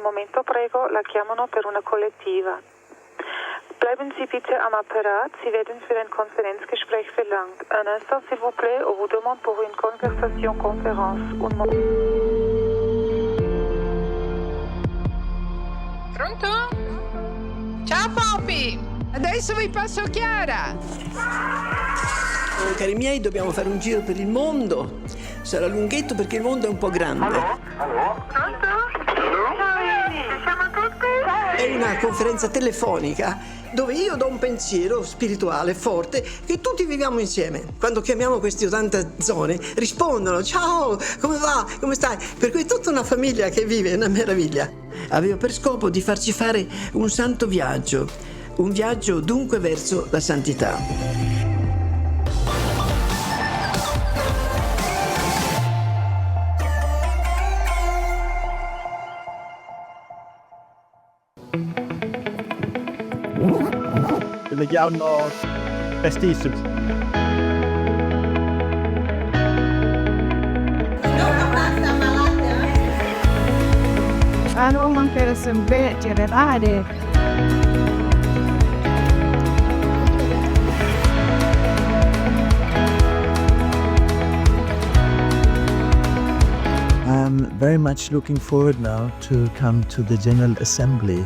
momento prego, la chiamano per una collettiva. Bleiben Sie bitte am Apparat, Sie werden für ein Konferenzgespräch verlangt. Un instant s'il vous plaît, on vous demande pour une conversation conférence. Un moment. Pronto? Ciao Poppy! Adesso vi passo Chiara! Oh, cari miei, dobbiamo fare un giro per il mondo. Sarà lunghetto perché il mondo è un po' grande. Pronto? Ci siamo tutti? È una conferenza telefonica dove io do un pensiero spirituale forte che tutti viviamo insieme. Quando chiamiamo queste 80 zone rispondono: ciao, come va? Come stai? Per cui è tutta una famiglia che vive, è una meraviglia. Avevo per scopo di farci fare un santo viaggio, un viaggio dunque verso la santità. Leggiamo vestissimo. Ano mancher sembe generare. I'm very much looking forward now to come to the General Assembly.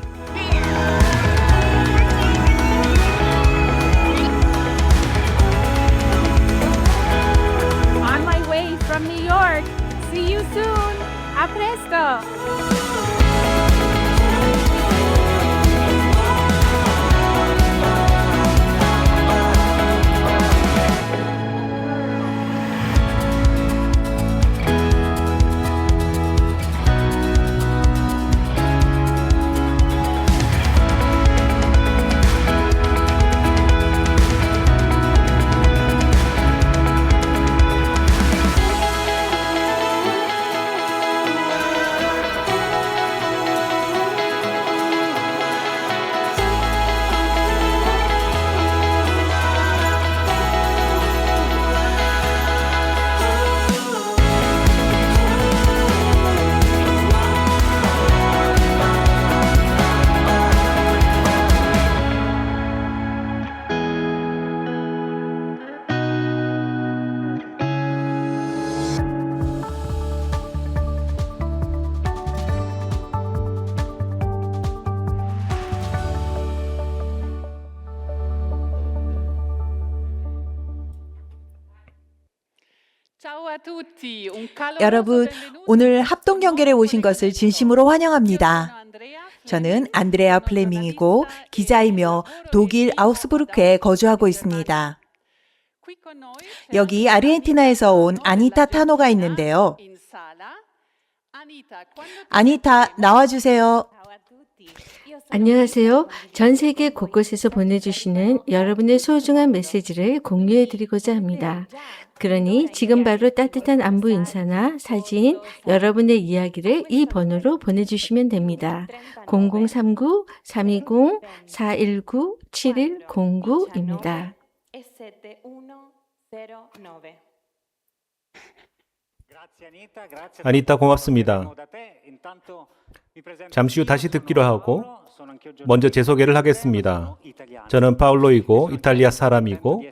On my way from New York. See you soon. A presto. 여러분, 오늘 합동연결에 오신 것을 진심으로 환영합니다. 저는 안드레아 플레밍이고 기자이며 독일 아우스부르크에 거주하고 있습니다. 여기 아르헨티나에서 온 아니타 타노가 있는데요. 아니타, 나와주세요. 안녕하세요. 전 세계 곳곳에서 보내주시는 여러분의 소중한 메시지를 공유해드리고자 합니다. 그러니 지금 바로 따뜻한 안부 인사나 사진, 여러분의 이야기를 이 번호로 보내주시면 됩니다. 0039-320-419-7109입니다. 아니타, 고맙습니다. 잠시 후 다시 듣기로 하고 먼저 제 소개를 하겠습니다. 저는 파울로이고 이탈리아 사람이고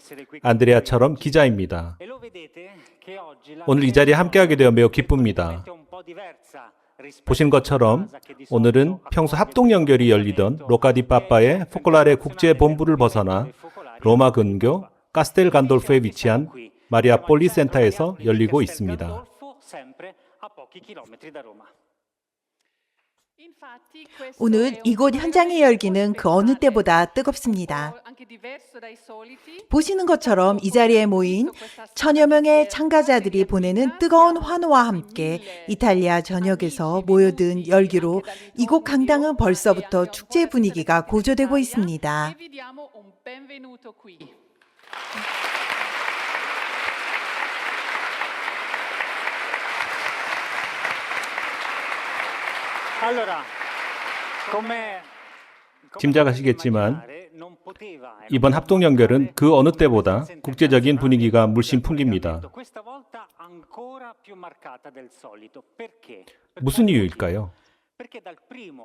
안드레아처럼 기자입니다. 오늘 이 자리에 함께하게 되어 매우 기쁩니다. 보신 것처럼 오늘은 평소 합동연결이 열리던 로카디 빠빠의 포콜라레 국제본부를 벗어나 로마 근교 카스텔 간돌프에 위치한 마리아 폴리 센터에서 열리고 있습니다. 오늘 이곳 현장의 열기는 그 어느 때보다 뜨겁습니다. 보시는 것처럼 이 자리에 모인 천여 명의 참가자들이 보내는 뜨거운 환호와 함께 이탈리아 전역에서 모여든 열기로 이곳 강당은 벌써부터 축제 분위기가 고조되고 있습니다. 짐작하시겠지만 이번 합동연결은 그 어느 때보다 국제적인 분위기가 물씬 풍깁니다. 무슨 이유일까요?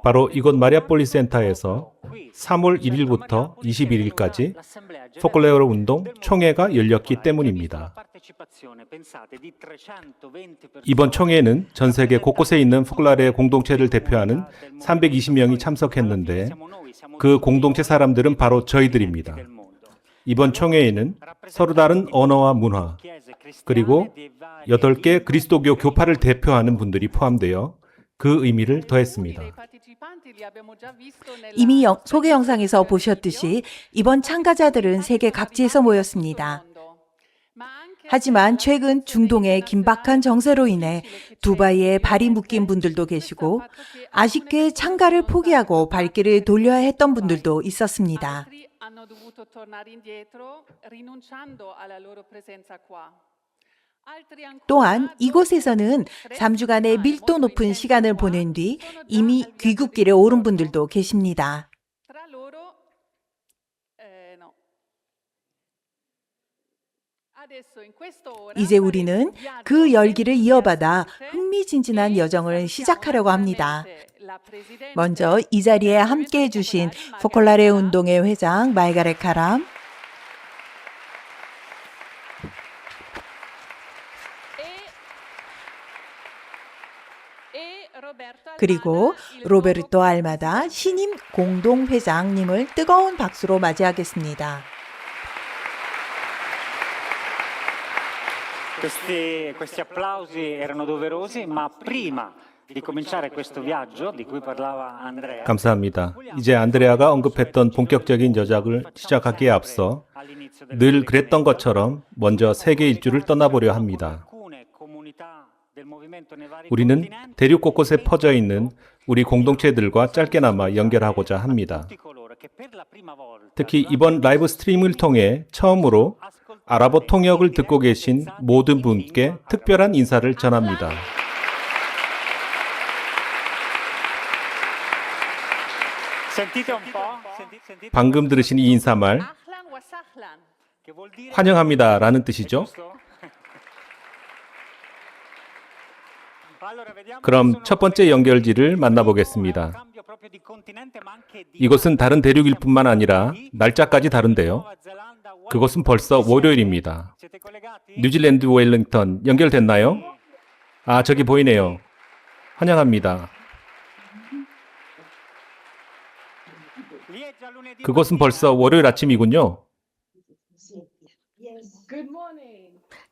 바로 이곳 마리아폴리 센터에서 3월 1일부터 21일까지 포클레로 운동 총회가 열렸기 때문입니다. 이번 총회에는 전 세계 곳곳에 있는 포클라레 공동체를 대표하는 320명이 참석했는데 그 공동체 사람들은 바로 저희들입니다. 이번 총회에는 서로 다른 언어와 문화, 그리고 8개 그리스도교 교파를 대표하는 분들이 포함되어 그 의미를 더했습니다. 이미 소개 영상에서 보셨듯이 이번 참가자들은 세계 각지에서 모였습니다. 하지만 최근 중동의 긴박한 정세로 인해 두바이에 발이 묶인 분들도 계시고 아쉽게 참가를 포기하고 발길을 돌려야 했던 분들도 있었습니다. 또한 이곳에서는 3주간의 밀도 높은 시간을 보낸 뒤 이미 귀국길에 오른 분들도 계십니다. 이제 우리는 그 열기를 이어받아 흥미진진한 여정을 시작하려고 합니다. 먼저 이 자리에 함께해 주신 포콜라레 운동회 회장 마이가렛 카람, 그리고 로베르토 알마다 신임 공동회장님을 뜨거운 박수로 맞이하겠습니다. Questi applausi erano doverosi, ma prima di cominciare questo viaggio di cui parlava Andrea. 감사합니다. 이제 안드레아가 언급했던 본격적인 여정을 시작하기에 앞서 늘 그랬던 것처럼 먼저 세계 일주를 떠나보려 합니다. 우리는 대륙 곳곳에 퍼져 있는 우리 공동체들과 짧게나마 연결하고자 합니다. 특히 이번 라이브 스트리밍을 통해 처음으로 아랍어 통역을 듣고 계신 모든 분께 특별한 인사를 전합니다. 방금 들으신 이 인사말, 환영합니다 라는 뜻이죠. 그럼 첫 번째 연결지를 만나보겠습니다. 이곳은 다른 대륙일 뿐만 아니라 날짜까지 다른데요. 그곳은 벌써 월요일입니다. 뉴질랜드 웰링턴 연결됐나요? 아, 저기 보이네요. 환영합니다. 그곳은 벌써 월요일 아침이군요.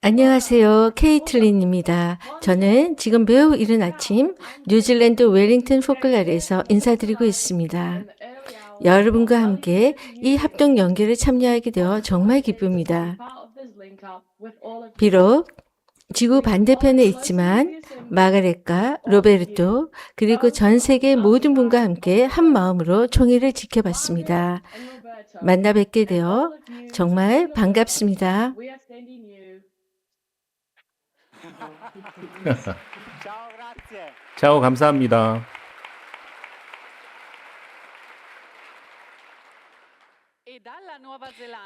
안녕하세요. 케이틀린입니다. 저는 지금 매우 이른 아침 뉴질랜드 웰링턴 포클라레에서 인사드리고 있습니다. 여러분과 함께 이 합동 연결에 참여하게 되어 정말 기쁩니다. 비록 지구 반대편에 있지만 마가렛과 로베르토 그리고 전 세계 모든 분과 함께 한 마음으로 총회를 지켜봤습니다. 만나 뵙게 되어 정말 반갑습니다. 차오, 감사합니다.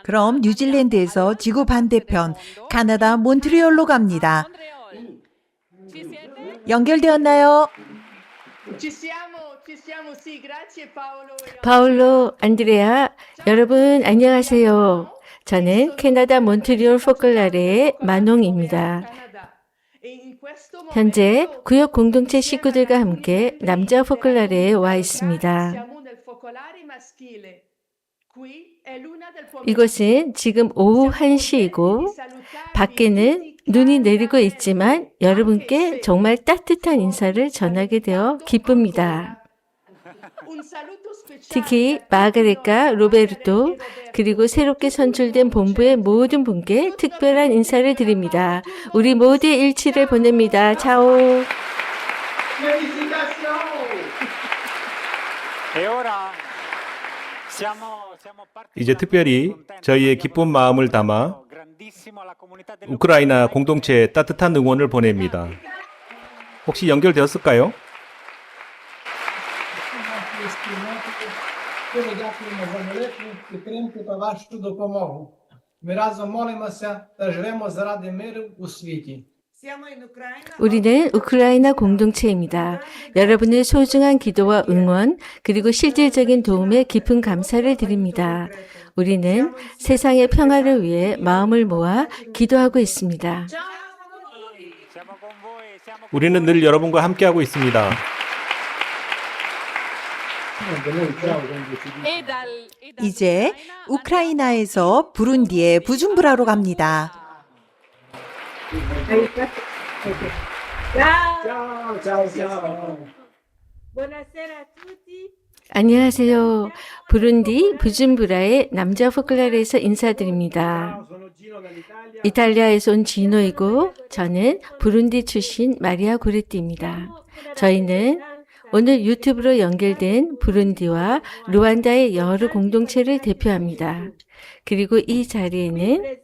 그럼 뉴질랜드에서 지구 반대편 캐나다 몬트리올로 갑니다. 연결되었나요? 파울로, 안드레아, 여러분 안녕하세요. 저는 캐나다 몬트리올 포클라레의 마농입니다. 현재 구역 공동체 식구들과 함께 남자 포클라레에 와 있습니다. 이곳은 지금 오후 1시이고 밖에는 눈이 내리고 있지만 여러분께 정말 따뜻한 인사를 전하게 되어 기쁩니다. 특히 마가렛과 로베르토 그리고 새롭게 선출된 본부의 모든 분께 특별한 인사를 드립니다. 우리 모두의 일치를 보냅니다. 차오. 이제 특별히 저희의 기쁜 마음을 담아 우크라이나 공동체에 따뜻한 응원을 보냅니다. 혹시 연결되었을까요? 우리는 우크라이나 공동체입니다. 여러분의 소중한 기도와 응원, 그리고 실질적인 도움에 깊은 감사를 드립니다. 우리는 세상의 평화를 위해 마음을 모아 기도하고 있습니다. 우리는 늘 여러분과 함께하고 있습니다. 이제 우크라이나에서 부룬디의 부줌브라로 갑니다. 안녕하세요. 부룬디 부줌브라의 남자 포클라르에서 인사드립니다. 이탈리아에서 온 지노이고 저는 부룬디 출신 마리아 고레띠입니다. 저희는 오늘 유튜브로 연결된 부룬디와 루안다의 여러 공동체를 대표합니다. 그리고 이 자리에는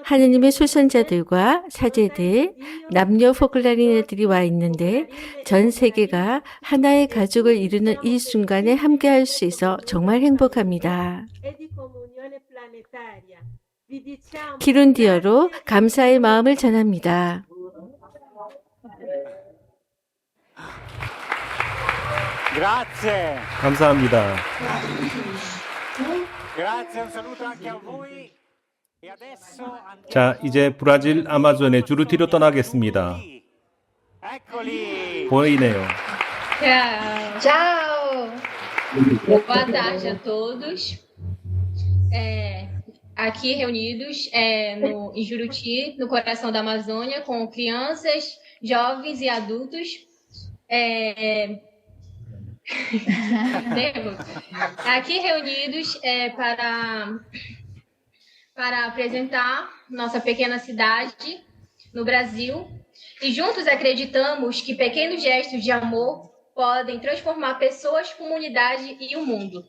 하느님의 소선자들과 사제들, 남녀 포클라리네들이 와 있는데 전 세계가 하나의 가족을 이루는 이 순간에 함께할 수 있어 정말 행복합니다. 키룬디어로 감사의 마음을 전합니다. Grazie. 감사합니다. Grazie, un saluto anche a voi. E adesso 자, 이제 브라질 아마존의 주루티로 떠나겠습니다. eccoli. 보이네요. Tchau! Boa tarde a todos. Aqui reunidos em Juruti, no coração da Amazônia, com crianças, jovens e adultos. Aqui reunidos para apresentar nossa pequena cidade no Brasil. E juntos acreditamos que pequenos gestos de amor podem transformar pessoas, comunidade e o mundo.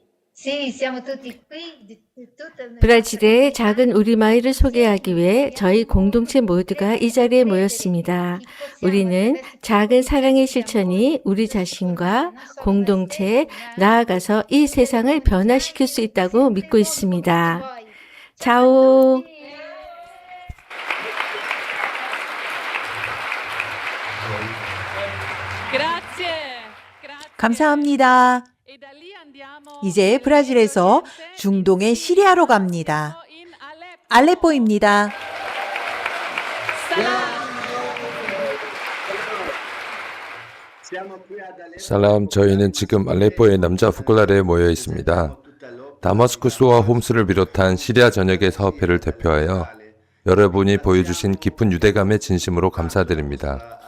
브라질의 작은 우리 마을을 소개하기 위해 저희 공동체 모두가 이 자리에 모였습니다. 우리는 작은 사랑의 실천이 우리 자신과 공동체, 나아가서 이 세상을 변화시킬 수 있다고 믿고 있습니다. 자오! 감사합니다. 이제 브라질에서 중동의 시리아로 갑니다. 알레포입니다. 살람, 저희는 지금 알레포의 남자 포클라르에 모여 있습니다. 다마스쿠스와 홈스를 비롯한 시리아 전역의 사업회를 대표하여 여러분이 보여주신 깊은 유대감에 진심으로 감사드립니다.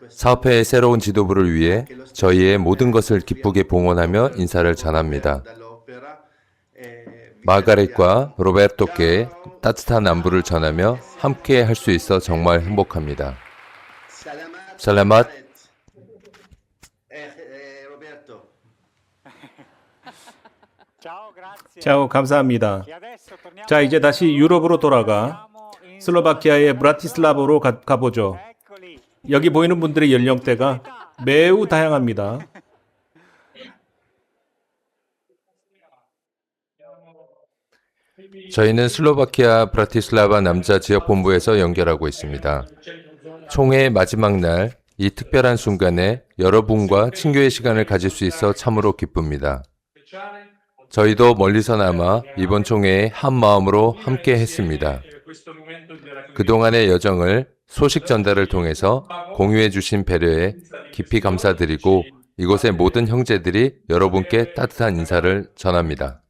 사업회의 새로운 지도부를 위해 저희의 모든 것을 기쁘게 봉헌하며 인사를 전합니다. 마가렛과 로베르토께 따뜻한 안부를 전하며 함께 할 수 있어 정말 행복합니다. 살라맛. 자, 감사합니다. 자, 이제 다시 유럽으로 돌아가 슬로바키아의 브라티슬라바로 가보죠. 여기 보이는 분들의 연령대가 매우 다양합니다. 저희는 슬로바키아 브라티슬라바 남자 지역본부에서 연결하고 있습니다. 총회의 마지막 날, 이 특별한 순간에 여러분과 친교의 시간을 가질 수 있어 참으로 기쁩니다. 저희도 멀리서나마 이번 총회에 한 마음으로 함께 했습니다. 그동안의 여정을 소식 전달을 통해서 공유해 주신 배려에 깊이 감사드리고 이곳의 모든 형제들이 여러분께 따뜻한 인사를 전합니다.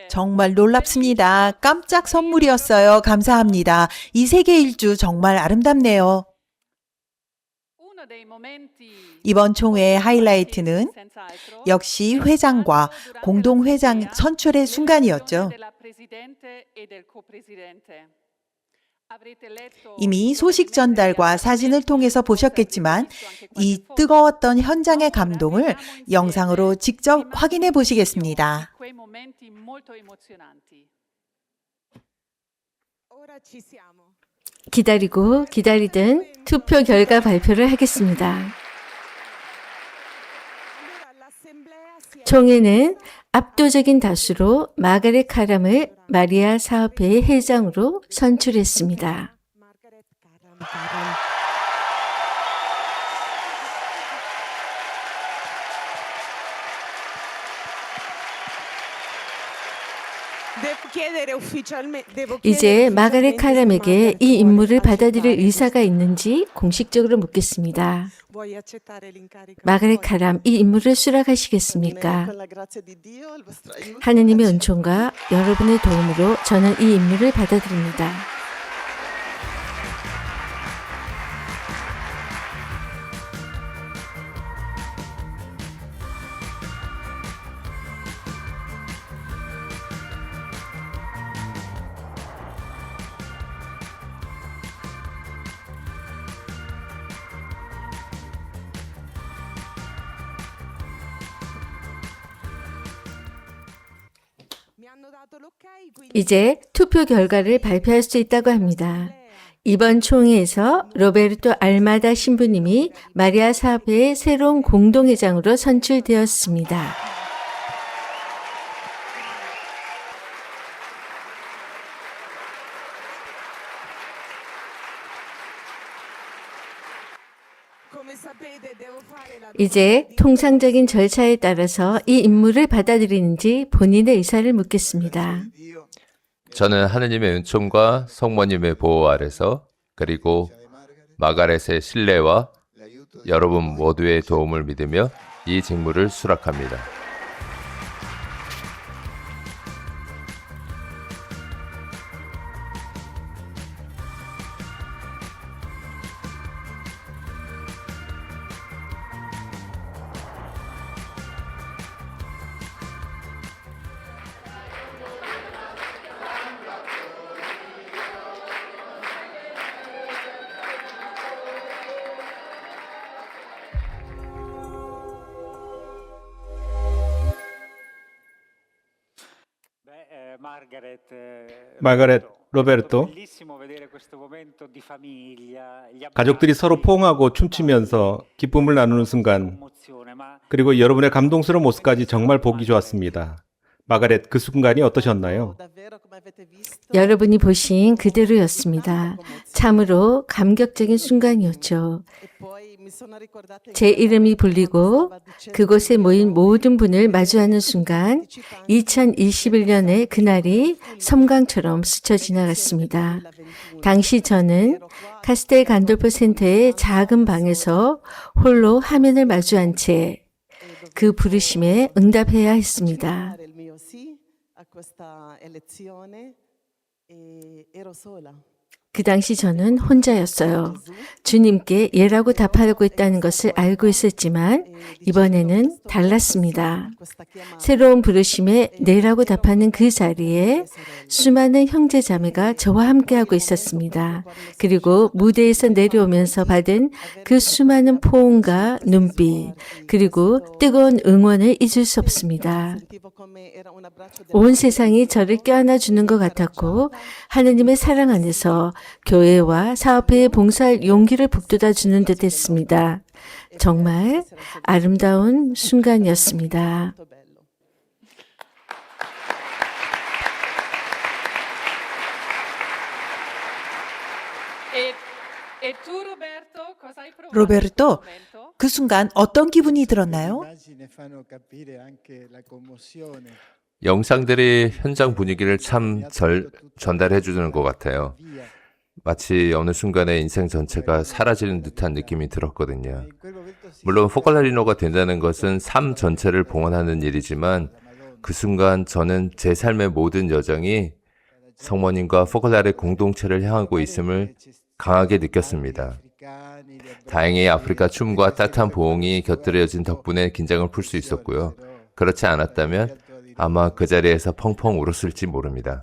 정말 놀랍습니다. 깜짝 선물이었어요. 감사합니다. 이 세계 일주 정말 아름답네요. 이번 총회의 하이라이트는 역시 회장과 공동회장 선출의 순간이었죠. 이미 소식 전달과 사진을 통해서 보셨겠지만 이 뜨거웠던 현장의 감동을 영상으로 직접 확인해 보시겠습니다. 기다리고 기다리던 투표 결과 발표를 하겠습니다. 총회는 압도적인 다수로 마가렛 카람을 마리아 사업회의 회장으로 선출했습니다. 이제 마가렛 카람에게 이 임무를 받아들일 의사가 있는지 공식적으로 묻겠습니다. 마가렛 카람, 이 임무를 수락하시겠습니까? 하느님의 은총과 여러분의 도움으로 저는 이 임무를 받아들입니다. 이제 투표 결과를 발표할 수 있다고 합니다. 이번 총회에서 로베르토 알마다 신부님이 마리아 사업회의 새로운 공동회장으로 선출되었습니다. 이제 통상적인 절차에 따라서 이 임무를 받아들이는지 본인의 의사를 묻겠습니다. 저는 하느님의 은총과 성모님의 보호 아래서 그리고 마가렛의 신뢰와 여러분 모두의 도움을 믿으며 이 직무를 수락합니다. 마가렛, 로베르토, 가족들이 서로 포옹하고 춤추면서 기쁨을 나누는 순간, 그리고 여러분의 감동스러운 모습까지 정말 보기 좋았습니다. 마가렛, 그 순간이 어떠셨나요? 여러분이 보신 그대로였습니다. 참으로 감격적인 순간이었죠. 제 이름이 불리고 그곳에 모인 모든 분을 마주하는 순간 2021년의 그날이 섬광처럼 스쳐 지나갔습니다. 당시 저는 카스텔 간돌포 센터의 작은 방에서 홀로 화면을 마주한 채 그 부르심에 응답해야 했습니다. 그 당시 저는 혼자였어요. 주님께 예라고 답하고 있다는 것을 알고 있었지만 이번에는 달랐습니다. 새로운 부르심에 네라고 답하는 그 자리에 수많은 형제 자매가 저와 함께하고 있었습니다. 그리고 무대에서 내려오면서 받은 그 수많은 포옹과 눈빛, 그리고 뜨거운 응원을 잊을 수 없습니다. 온 세상이 저를 껴안아 주는 것 같았고 하느님의 사랑 안에서 교회와 사업회에 봉사할 용기를 북돋아 주는 듯 했습니다. 정말 아름다운 순간이었습니다. 로베르토, 그 순간 어떤 기분이 들었나요? 영상들이 현장 분위기를 참 전달해 주는 것 같아요. 마치 어느 순간에 인생 전체가 사라지는 듯한 느낌이 들었거든요. 물론 포컬라리노가 된다는 것은 삶 전체를 봉헌하는 일이지만 그 순간 저는 제 삶의 모든 여정이 성모님과 포컬라리 공동체를 향하고 있음을 강하게 느꼈습니다. 다행히 아프리카 춤과 따뜻한 보홍이 곁들여진 덕분에 긴장을 풀 수 있었고요. 그렇지 않았다면 아마 그 자리에서 펑펑 울었을지 모릅니다.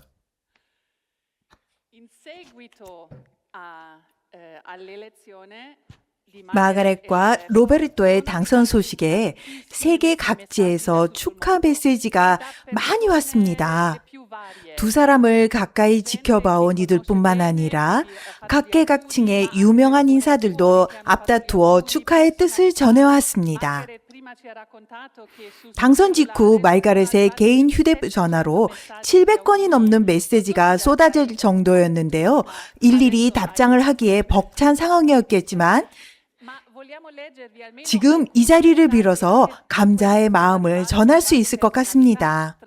마가렛과 로베르토의 당선 소식에 세계 각지에서 축하 메시지가 많이 왔습니다. 두 사람을 가까이 지켜봐온 이들뿐만 아니라 각계각층의 유명한 인사들도 앞다투어 축하의 뜻을 전해왔습니다. 당선 직후 말가렛의 개인 휴대전화로 700건이 넘는 메시지가 쏟아질 정도였는데요. 일일이 답장을 하기에 벅찬 상황이었겠지만 지금 이 자리를 빌어서 감사의 마음을 전할 수 있을 것 같습니다.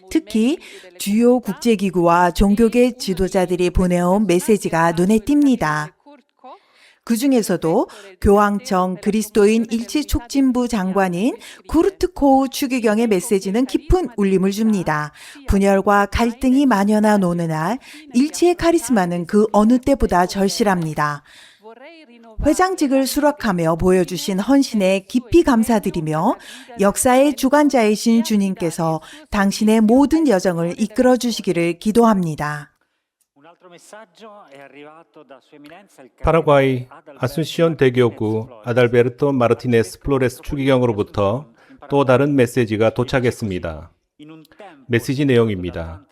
특히 주요 국제기구와 종교계 지도자들이 보내온 메시지가 눈에 띕니다. 그 중에서도 교황청 그리스도인 일치촉진부 장관인 구르트코우 추기경의 메시지는 깊은 울림을 줍니다. 분열과 갈등이 만연한 어느 날 일치의 카리스마는 그 어느 때보다 절실합니다. 회장직을 수락하며 보여주신 헌신에 깊이 감사드리며 역사의 주관자이신 주님께서 당신의 모든 여정을 이끌어 주시기를 기도합니다. 파라과이 아순시온 대교구 아달베르토 마르티네스 플로레스 추기경으로부터 또 다른 메시지가 도착했습니다. 메시지 내용입니다.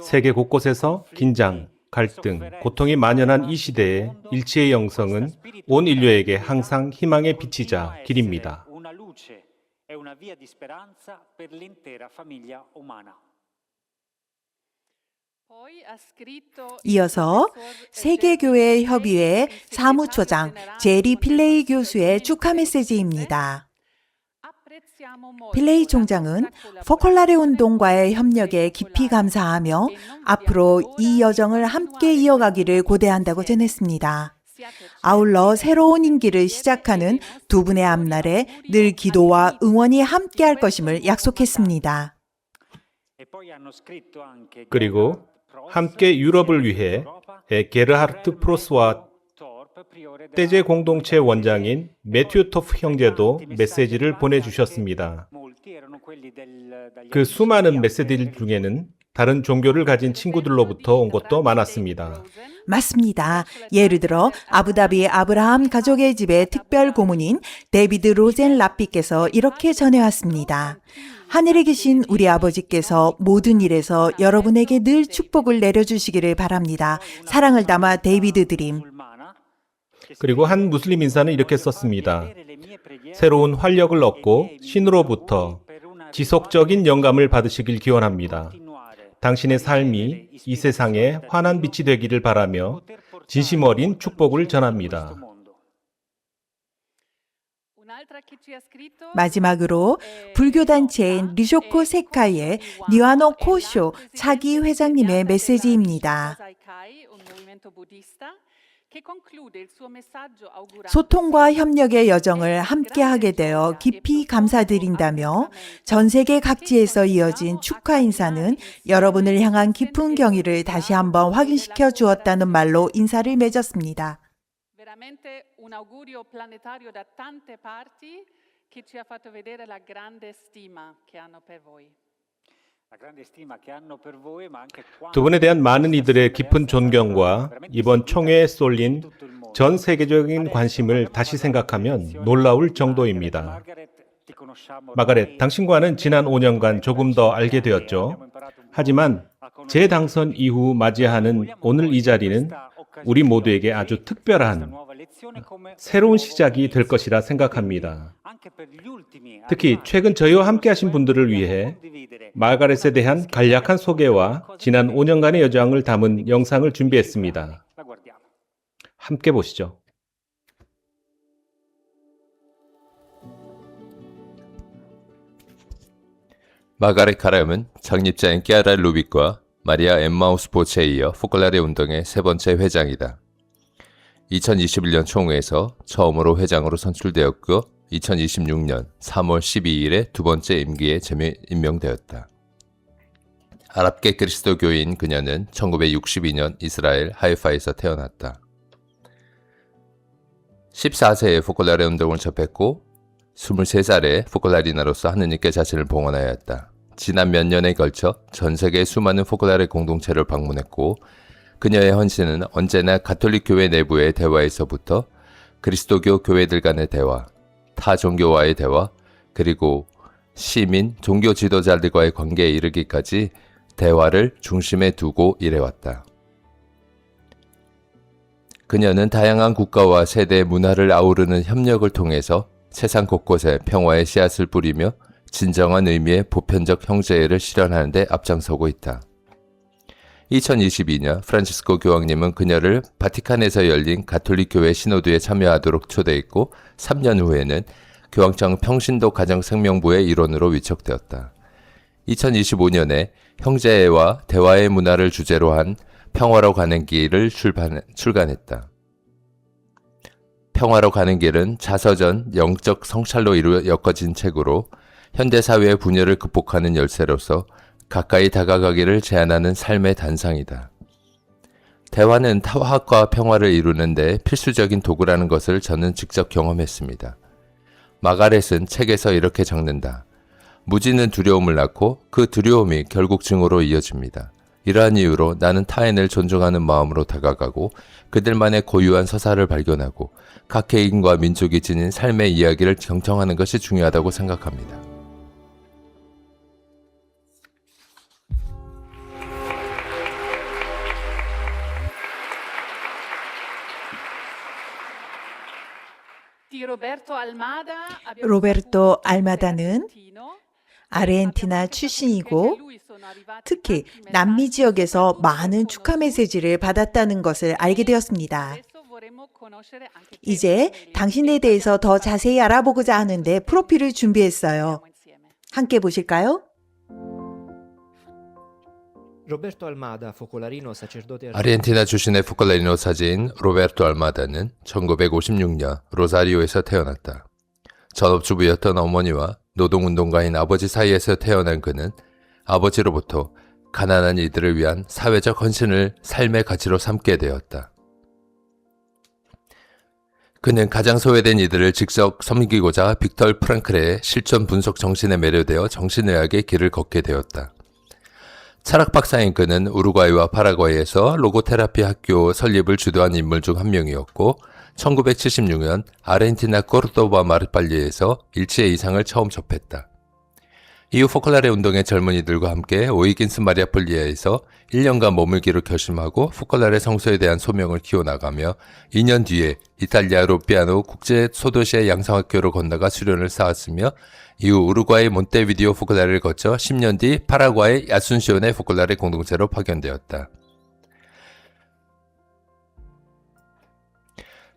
세계 곳곳에서 긴장, 갈등, 고통이 만연한 이 시대에 일치의 영성은 온 인류에게 항상 희망의 빛이자 길입니다. 이어서 세계교회 협의회 사무처장 제리 필레이 교수의 축하 메시지입니다. 필레이 총장은 포콜라레 운동과의 협력에 깊이 감사하며 앞으로 이 여정을 함께 이어가기를 고대한다고 전했습니다. 아울러 새로운 임기를 시작하는 두 분의 앞날에 늘 기도와 응원이 함께할 것임을 약속했습니다. 그리고 함께 유럽을 위해 게르하르트 프로스와 떼제 공동체 원장인 매튜 토프 형제도 메시지를 보내주셨습니다. 그 수많은 메시지들 중에는 다른 종교를 가진 친구들로부터 온 것도 많았습니다. 맞습니다. 예를 들어 아부다비 아브라함 가족의 집의 특별 고문인 데비드 로젠 라피께서 이렇게 전해왔습니다. 하늘에 계신 우리 아버지께서 모든 일에서 여러분에게 늘 축복을 내려주시기를 바랍니다. 사랑을 담아 데이비드 드림. 그리고 한 무슬림 인사는 이렇게 썼습니다. 새로운 활력을 얻고 신으로부터 지속적인 영감을 받으시길 기원합니다. 당신의 삶이 이 세상에 환한 빛이 되기를 바라며 진심 어린 축복을 전합니다. 마지막으로 불교단체인 리쇼코 세카이의 니와노 코쇼 차기 회장님의 메시지입니다. 소통과 협력의 여정을 함께하게 되어 깊이 감사드린다며 전 세계 각지에서 이어진 축하 인사는 여러분을 향한 깊은 경의를 다시 한번 확인시켜 주었다는 말로 인사를 맺었습니다. Un augurio planetario da tante parti che ci ha fatto vedere la grande stima che hanno per voi. 두 분에 대한 많은 이들의 깊은 존경과 이번 총회에 쏠린 전 세계적인 관심을 다시 생각하면 놀라울 정도입니다. 마가렛, 당신과는 지난 5년간 조금 더 알게 되었죠. 하지만 재당선 이후 맞이하는 오늘 이 자리는 우리 모두에게 아주 특별한 새로운 시작이 될 것이라 생각합니다. 특히 최근 저희와 함께 하신 분들을 위해 마가렛에 대한 간략한 소개와 지난 5년간의 여정을 담은 영상을 준비했습니다. 함께 보시죠. 마가렛 카람은 창립자인 끼아라 루빅과 마리아 엠마우스 보체에 이어 포콜라레 운동의 세 번째 회장이다. 2021년 총회에서 처음으로 회장으로 선출되었고 2026년 3월 12일에 두 번째 임기에 임명되었다. 아랍계 그리스도교인 그녀는 1962년 이스라엘 하이파에서 태어났다. 14세에 포콜라레 운동을 접했고 23살에 포콜라리나로서 하느님께 자신을 봉헌하였다. 지난 몇 년에 걸쳐 전 세계의 수많은 포콜라레 공동체를 방문했고 그녀의 헌신은 언제나 가톨릭 교회 내부의 대화에서부터 그리스도교 교회들 간의 대화, 타 종교와의 대화, 그리고 시민, 종교 지도자들과의 관계에 이르기까지 대화를 중심에 두고 일해왔다. 그녀는 다양한 국가와 세대의 문화를 아우르는 협력을 통해서 세상 곳곳에 평화의 씨앗을 뿌리며 진정한 의미의 보편적 형제애를 실현하는 데 앞장서고 있다. 2022년 프란치스코 교황님은 그녀를 바티칸에서 열린 가톨릭 교회 시노드에 참여하도록 초대했고 3년 후에는 교황청 평신도 가정생명부의 일원으로 위촉되었다. 2025년에 형제애와 대화의 문화를 주제로 한 평화로 가는 길을 출간했다. 평화로 가는 길은 자서전 영적 성찰로 엮어진 책으로 현대사회의 분열을 극복하는 열쇠로서 가까이 다가가기를 제안하는 삶의 단상이다. 대화는 타화과 평화를 이루는데 필수적인 도구라는 것을 저는 직접 경험했습니다. 마가렛은 책에서 이렇게 적는다. 무지는 두려움을 낳고 그 두려움이 결국 증오로 이어집니다. 이러한 이유로 나는 타인을 존중하는 마음으로 다가가고 그들만의 고유한 서사를 발견하고 각 개인과 민족이 지닌 삶의 이야기를 경청하는 것이 중요하다고 생각합니다. 로베르토 알마다는 아르헨티나 출신이고 특히 남미 지역에서 많은 축하 메시지를 받았다는 것을 알게 되었습니다. 이제 당신에 대해서 더 자세히 알아보고자 하는데 프로필을 준비했어요. 함께 보실까요? 아르헨티나 출신의 포콜라리노 사제인 로베르토 알마다는 1956년 로사리오에서 태어났다. 전업주부였던 어머니와 노동운동가인 아버지 사이에서 태어난 그는 아버지로부터 가난한 이들을 위한 사회적 헌신을 삶의 가치로 삼게 되었다. 그는 가장 소외된 이들을 직접 섬기고자 빅터 프랑클의 실존 분석 정신에 매료되어 정신의학의 길을 걷게 되었다. 철학 박사인 그는 우루과이와 파라과이에서 로고테라피 학교 설립을 주도한 인물 중 한 명이었고 1976년 아르헨티나 코르도바 마르팔리에서 일치의 이상을 처음 접했다. 이후 포콜라레 운동의 젊은이들과 함께 오이긴스 마리아폴리아에서 1년간 머물기로 결심하고 포콜라레 성소에 대한 소명을 키워나가며 2년 뒤에 이탈리아 로피아노 국제 소도시의 양성학교로 건너가 수련을 쌓았으며 이후 우루과이 몬테비디오 포콜라레를 거쳐 10년 뒤 파라과이 아순시온의 포콜라레 공동체로 파견되었다.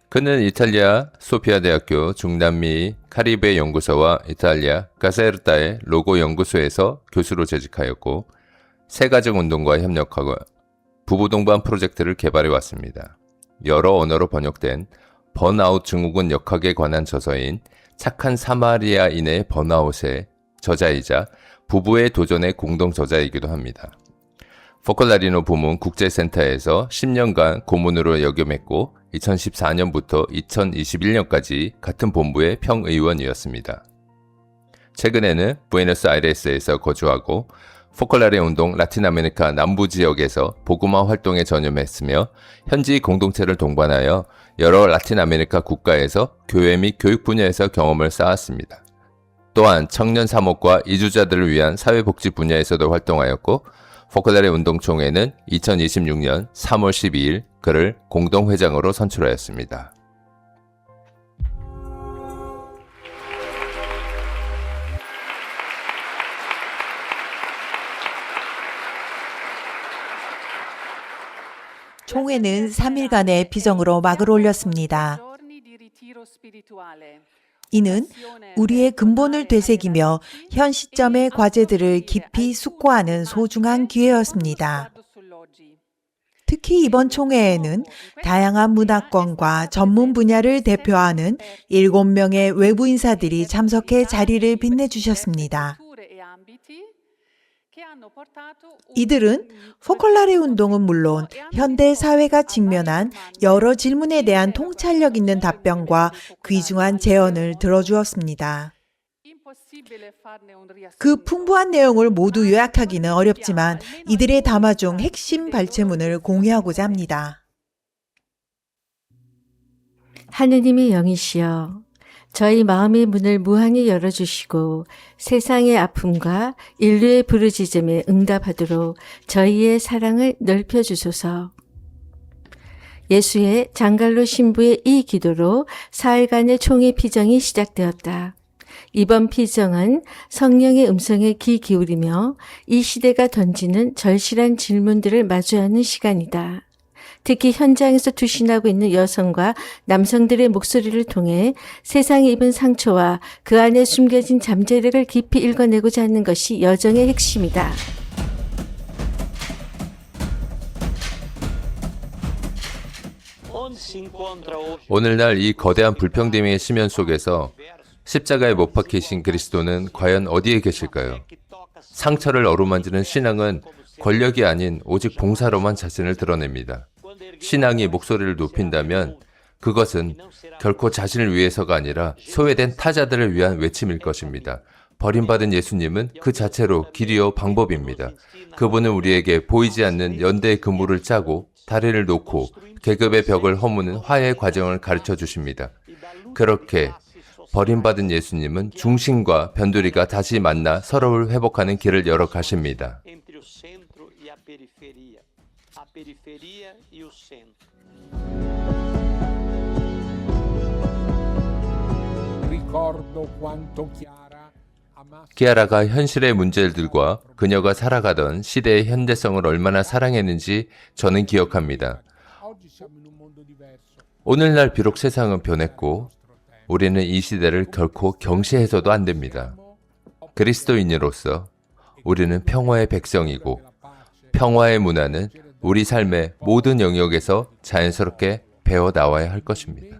그는 이탈리아 소피아 대학교 중남미 카리브해 연구소와 이탈리아 가세르타의 로고 연구소에서 교수로 재직하였고 세가정 운동과 협력하고 부부 동반 프로젝트를 개발해 왔습니다. 여러 언어로 번역된 번아웃 증후군 역학에 관한 저서인 착한 사마리아인의 번아웃의 저자이자 부부의 도전의 공동 저자이기도 합니다. 포콜라리노 부문 국제센터에서 10년간 고문으로 역임했고 2014년부터 2021년까지 같은 본부의 평의원이었습니다. 최근에는 부에노스아이레스에서 거주하고 포콜라레 운동 라틴 아메리카 남부 지역에서 복음화 활동에 전념했으며 현지 공동체를 동반하여 여러 라틴 아메리카 국가에서 교회 및 교육 분야에서 경험을 쌓았습니다. 또한 청년 사목과 이주자들을 위한 사회복지 분야에서도 활동하였고 포콜라레 운동총회는 2026년 3월 12일 그를 공동회장으로 선출하였습니다. 총회는 3일간의 비정으로 막을 올렸습니다. 이는 우리의 근본을 되새기며 현 시점의 과제들을 깊이 숙고하는 소중한 기회였습니다. 특히 이번 총회에는 다양한 문화권과 전문 분야를 대표하는 7명의 외부 인사들이 참석해 자리를 빛내주셨습니다. 이들은 포콜라레 운동은 물론 현대 사회가 직면한 여러 질문에 대한 통찰력 있는 답변과 귀중한 제언을 들어주었습니다. 그 풍부한 내용을 모두 요약하기는 어렵지만 이들의 담화 중 핵심 발췌문을 공유하고자 합니다. 하느님의 영이시여, 저희 마음의 문을 무한히 열어주시고 세상의 아픔과 인류의 부르짖음에 응답하도록 저희의 사랑을 넓혀주소서. 예수의 장갈로 신부의 이 기도로 사흘간의 총회 피정이 시작되었다. 이번 피정은 성령의 음성에 귀 기울이며 이 시대가 던지는 절실한 질문들을 마주하는 시간이다. 특히 현장에서 투신하고 있는 여성과 남성들의 목소리를 통해 세상이 입은 상처와 그 안에 숨겨진 잠재력을 깊이 읽어내고자 하는 것이 여정의 핵심이다. 오늘날 이 거대한 불평등의 심연 속에서 십자가에 못 박히신 그리스도는 과연 어디에 계실까요? 상처를 어루만지는 신앙은 권력이 아닌 오직 봉사로만 자신을 드러냅니다. 신앙이 목소리를 높인다면 그것은 결코 자신을 위해서가 아니라 소외된 타자들을 위한 외침일 것입니다. 버림받은 예수님은 그 자체로 길이요 방법입니다. 그분은 우리에게 보이지 않는 연대의 그물을 짜고 다리를 놓고 계급의 벽을 허무는 화해의 과정을 가르쳐 주십니다. 그렇게 버림받은 예수님은 중심과 변두리가 다시 만나 서로를 회복하는 길을 열어 가십니다. 키아라가 현실의 문제들과 그녀가 살아가던 시대의 현대성을 얼마나 사랑했는지 저는 기억합니다. 오늘날 비록 세상은 변했고 우리는 이 시대를 결코 경시해서도 안 됩니다. 그리스도인으로서 우리는 평화의 백성이고 평화의 문화는 우리 삶의 모든 영역에서 자연스럽게 배워 나와야 할 것입니다.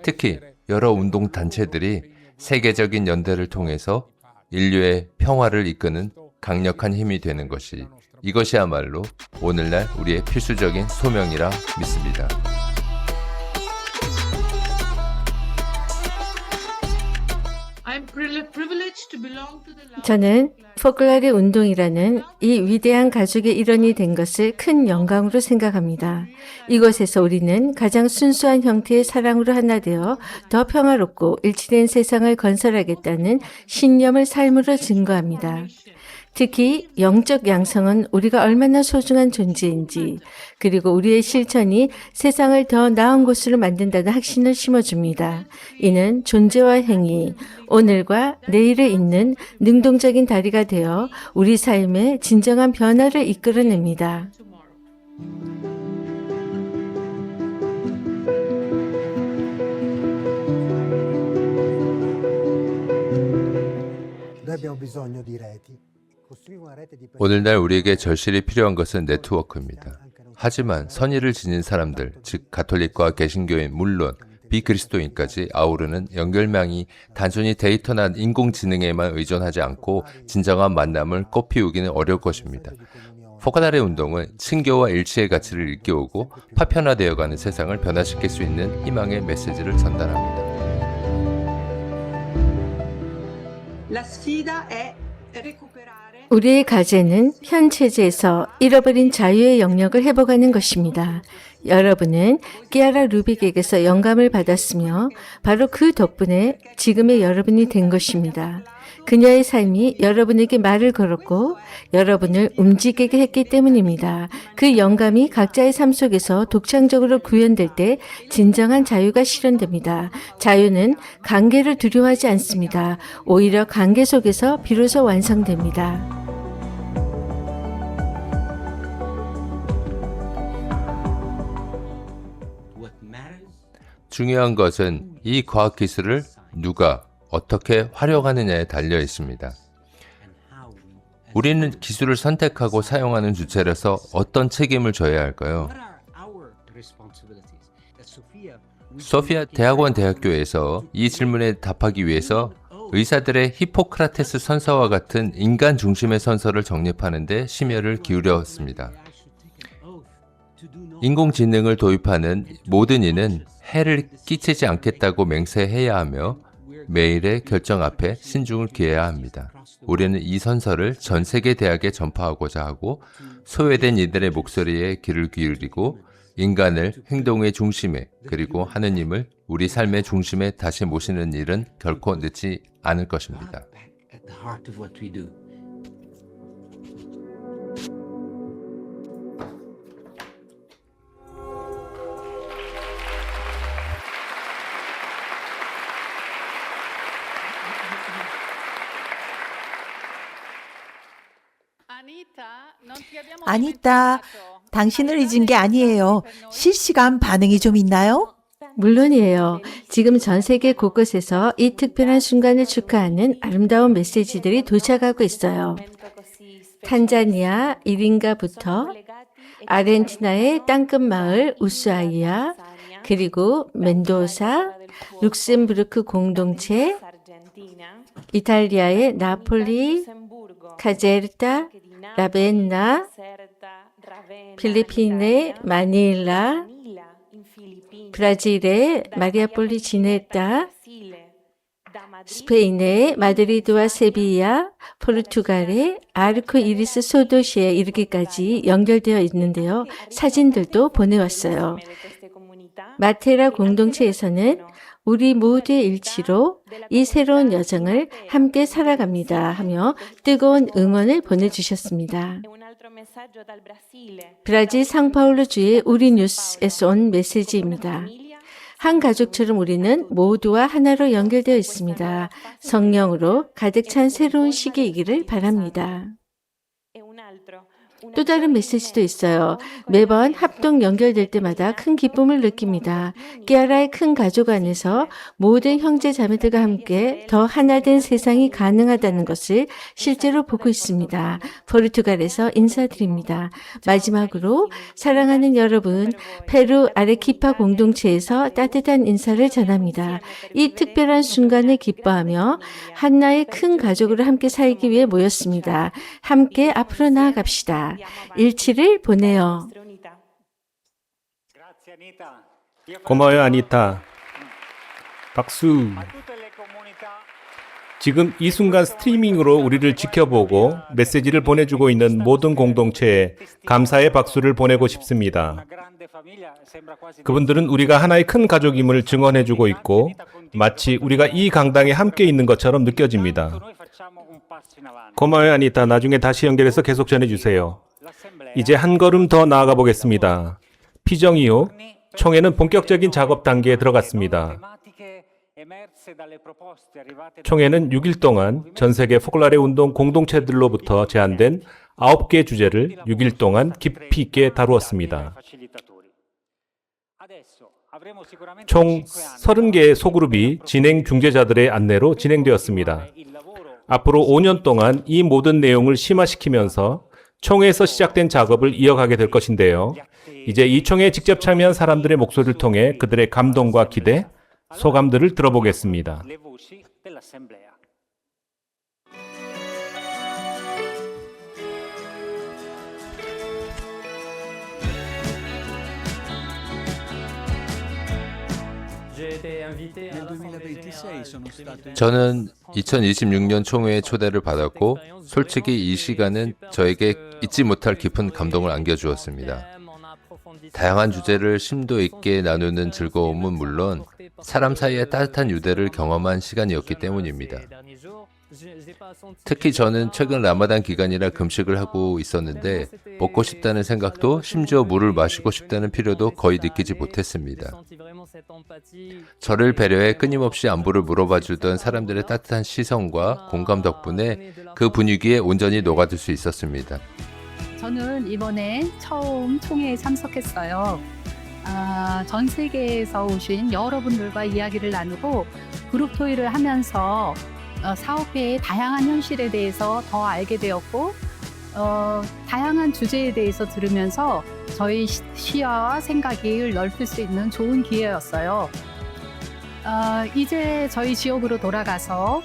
특히 여러 운동단체들이 세계적인 연대를 통해서 인류의 평화를 이끄는 강력한 힘이 되는 것이 이것이야말로 오늘날 우리의 필수적인 소명이라 믿습니다. 저는 포클라리 운동이라는 이 위대한 가족의 일원이 된 것을 큰 영광으로 생각합니다. 이곳에서 우리는 가장 순수한 형태의 사랑으로 하나 되어 더 평화롭고 일치된 세상을 건설하겠다는 신념을 삶으로 증거합니다. 특히 영적 양성은 우리가 얼마나 소중한 존재인지, 그리고 우리의 실천이 세상을 더 나은 곳으로 만든다는 확신을 심어줍니다. 이는 존재와 행위, 오늘과 내일을 잇는 능동적인 다리가 되어 우리 삶의 진정한 변화를 이끌어냅니다. 오늘날 우리에게 절실히 필요한 것은 네트워크입니다. 하지만 선의를 지닌 사람들, 즉 가톨릭과 개신교인 물론 비그리스도인까지 아우르는 연결망이 단순히 데이터나 인공지능에만 의존하지 않고 진정한 만남을 꽃피우기는 어려울 것입니다. 포카다레 운동은 친교와 일치의 가치를 일깨우고 파편화되어가는 세상을 변화시킬 수 있는 희망의 메시지를 전달합니다. 우리의 과제는 현 체제에서 잃어버린 자유의 영역을 회복하는 것입니다. 여러분은 키아라 루빅에게서 영감을 받았으며 바로 그 덕분에 지금의 여러분이 된 것입니다. 그녀의 삶이 여러분에게 말을 걸었고 여러분을 움직이게 했기 때문입니다. 그 영감이 각자의 삶 속에서 독창적으로 구현될 때 진정한 자유가 실현됩니다. 자유는 관계를 두려워하지 않습니다. 오히려 관계 속에서 비로소 완성됩니다. 중요한 것은 이 과학기술을 누가 어떻게 활용하느냐에 달려 있습니다. 우리는 기술을 선택하고 사용하는 주체라서 어떤 책임을 져야 할까요? 소피아 대학원 대학교에서 이 질문에 답하기 위해서 의사들의 히포크라테스 선서와 같은 인간 중심의 선서를 정립하는 데 심혈을 기울였습니다. 인공지능을 도입하는 모든 이는 해를 끼치지 않겠다고 맹세해야 하며 매일의 결정 앞에 신중을 기해야 합니다. 우리는 이 선서를 전 세계 대학에 전파하고자 하고 소외된 이들의 목소리에 귀를 기울이고 인간을 행동의 중심에 그리고 하느님을 우리 삶의 중심에 다시 모시는 일은 결코 늦지 않을 것입니다. 아니타, 당신을 잊은 게 아니에요. 실시간 반응이 좀 있나요? 물론이에요. 지금 전 세계 곳곳에서 이 특별한 순간을 축하하는 아름다운 메시지들이 도착하고 있어요. 탄자니아 이링가부터 아르헨티나의 땅끝 마을 우스아이아, 그리고 멘도사, 룩셈부르크 공동체, 이탈리아의 나폴리, 카제르타, 라벤나, 필리핀의 마닐라, 브라질의 마리아폴리 지네타, 스페인의 마드리드와 세비야, 포르투갈의 아르크 이리스 소도시에 이르기까지 연결되어 있는데요. 사진들도 보내왔어요. 마테라 공동체에서는 우리 모두의 일치로 이 새로운 여정을 함께 살아갑니다 하며 뜨거운 응원을 보내주셨습니다. 브라질 상파울루주의 우리 뉴스에서 온 메시지입니다. 한 가족처럼 우리는 모두와 하나로 연결되어 있습니다. 성령으로 가득 찬 새로운 시기이기를 바랍니다. 또 다른 메시지도 있어요. 매번 합동 연결될 때마다 큰 기쁨을 느낍니다. 끼아라의 큰 가족 안에서 모든 형제 자매들과 함께 더 하나된 세상이 가능하다는 것을 실제로 보고 있습니다. 포르투갈에서 인사드립니다. 마지막으로 사랑하는 여러분, 페루 아레키파 공동체에서 따뜻한 인사를 전합니다. 이 특별한 순간을 기뻐하며 하나의 큰 가족으로 함께 살기 위해 모였습니다. 함께 앞으로 나아갑시다. 일치를 보내요. 고마워요, 아니타. 박수. 지금 이 순간 스트리밍으로 우리를 지켜보고 메시지를 보내주고 있는 모든 공동체에 감사의 박수를 보내고 싶습니다. 그분들은 우리가 하나의 큰 가족임을 증언해주고 있고 마치 우리가 이 강당에 함께 있는 것처럼 느껴집니다. 고마워요, 아니타. 나중에 다시 연결해서 계속 전해주세요. 이제 한 걸음 더 나아가 보겠습니다. 피정 이후 총회는 본격적인 작업 단계에 들어갔습니다. 총회는 6일 동안 전 세계 포클라레 운동 공동체들로부터 제안된 9개 주제를 6일 동안 깊이 있게 다루었습니다. 총 30개의 소그룹이 진행 중재자들의 안내로 진행되었습니다. 앞으로 5년 동안 이 모든 내용을 심화시키면서 총회에서 시작된 작업을 이어가게 될 것인데요. 이제 이 총회에 직접 참여한 사람들의 목소리를 통해 그들의 감동과 기대, 소감들을 들어보겠습니다. 저는 2026년 총회의 초대를 받았고 솔직히 이 시간은 저에게 잊지 못할 깊은 감동을 안겨주었습니다. 다양한 주제를 심도 있게 나누는 즐거움은 물론 사람 사이의 따뜻한 유대를 경험한 시간이었기 때문입니다. 특히 저는 최근 라마단 기간이라 금식을 하고 있었는데 먹고 싶다는 생각도 심지어 물을 마시고 싶다는 필요도 거의 느끼지 못했습니다. 저를 배려해 끊임없이 안부를 물어봐 주던 사람들의 따뜻한 시선과 공감 덕분에 그 분위기에 온전히 녹아들 수 있었습니다. 저는 이번에 처음 총회에 참석했어요. 전 세계에서 오신 여러분들과 이야기를 나누고 그룹 토의를 하면서 사업회의 다양한 현실에 대해서 더 알게 되었고 다양한 주제에 대해서 들으면서 저희 시야와 생각을 넓힐 수 있는 좋은 기회였어요. 이제 저희 지역으로 돌아가서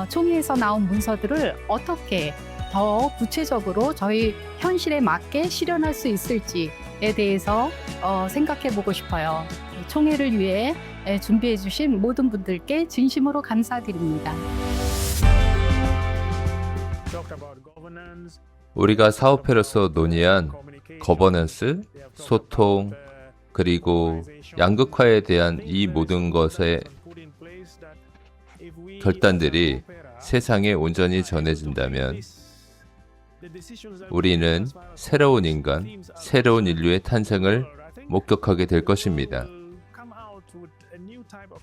총회에서 나온 문서들을 어떻게 더 구체적으로 저희 현실에 맞게 실현할 수 있을지 대해서 생각해 보고 싶어요. 총회를 위해 준비해 주신 모든 분들께 진심으로 감사드립니다. 우리가 사업회로서 논의한 거버넌스, 소통, 그리고 양극화에 대한 이 모든 것의 결단들이 세상에 온전히 전해진다면 우리는 새로운 인간, 새로운 인류의 탄생을 목격하게 될 것입니다.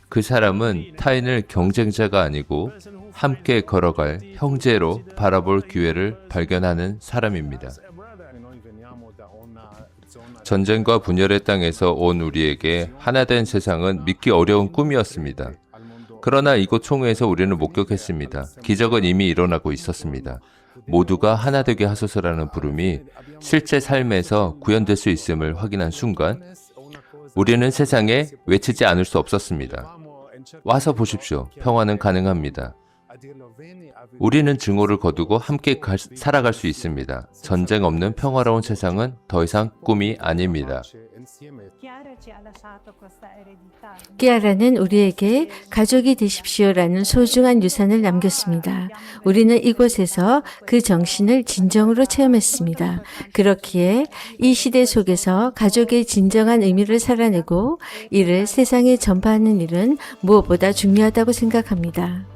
그 사람은 타인을 경쟁자가 아니고 함께 걸어갈 형제로 바라볼 기회를 발견하는 사람입니다. 전쟁과 분열의 땅에서 온 우리에게 하나된 세상은 믿기 어려운 꿈이었습니다. 그러나 이곳 총회에서 우리는 목격했습니다. 기적은 이미 일어나고 있었습니다. 모두가 하나 되게 하소서라는 부름이 실제 삶에서 구현될 수 있음을 확인한 순간 우리는 세상에 외치지 않을 수 없었습니다. 와서 보십시오. 평화는 가능합니다. 우리는 증오를 거두고 함께 살아갈 수 있습니다. 전쟁 없는 평화로운 세상은 더 이상 꿈이 아닙니다. 키아라는 우리에게 가족이 되십시오라는 소중한 유산을 남겼습니다. 우리는 이곳에서 그 정신을 진정으로 체험했습니다. 그렇기에 이 시대 속에서 가족의 진정한 의미를 살아내고 이를 세상에 전파하는 일은 무엇보다 중요하다고 생각합니다.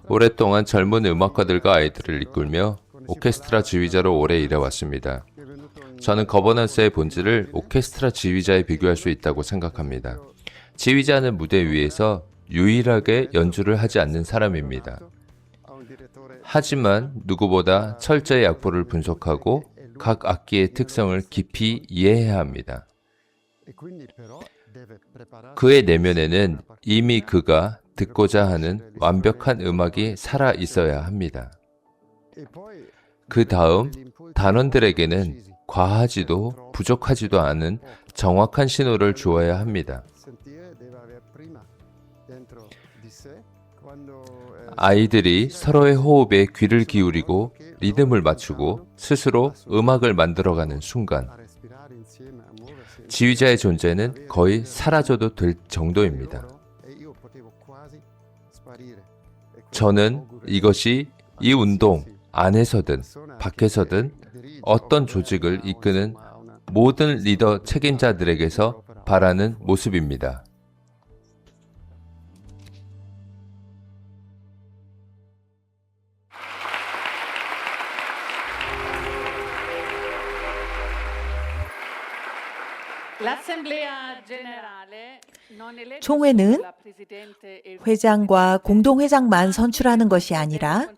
오랫동안 젊은 음악가들과 아이들을 이끌며 오케스트라 지휘자로 오래 일해왔습니다. 저는 거버넌스의 본질을 오케스트라 지휘자에 비교할 수 있다고 생각합니다. 지휘자는 무대 위에서 유일하게 연주를 하지 않는 사람입니다. 하지만 누구보다 철저히 악보를 분석하고 각 악기의 특성을 깊이 이해해야 합니다. 그의 내면에는 이미 그가 듣고자 하는 완벽한 음악이 살아 있어야 합니다. 그 다음 단원들에게는 과하지도 부족하지도 않은 정확한 신호를 주어야 합니다. 아이들이 서로의 호흡에 귀를 기울이고 리듬을 맞추고 스스로 음악을 만들어가는 순간 지휘자의 존재는 거의 사라져도 될 정도입니다. 저는 이것이 이 운동 안에서든 밖에서든 어떤 조직을 이끄는 모든 리더 책임자들에게서 바라는 모습입니다. 총회는 회장과 공동회장만 선출하는 것이 아니라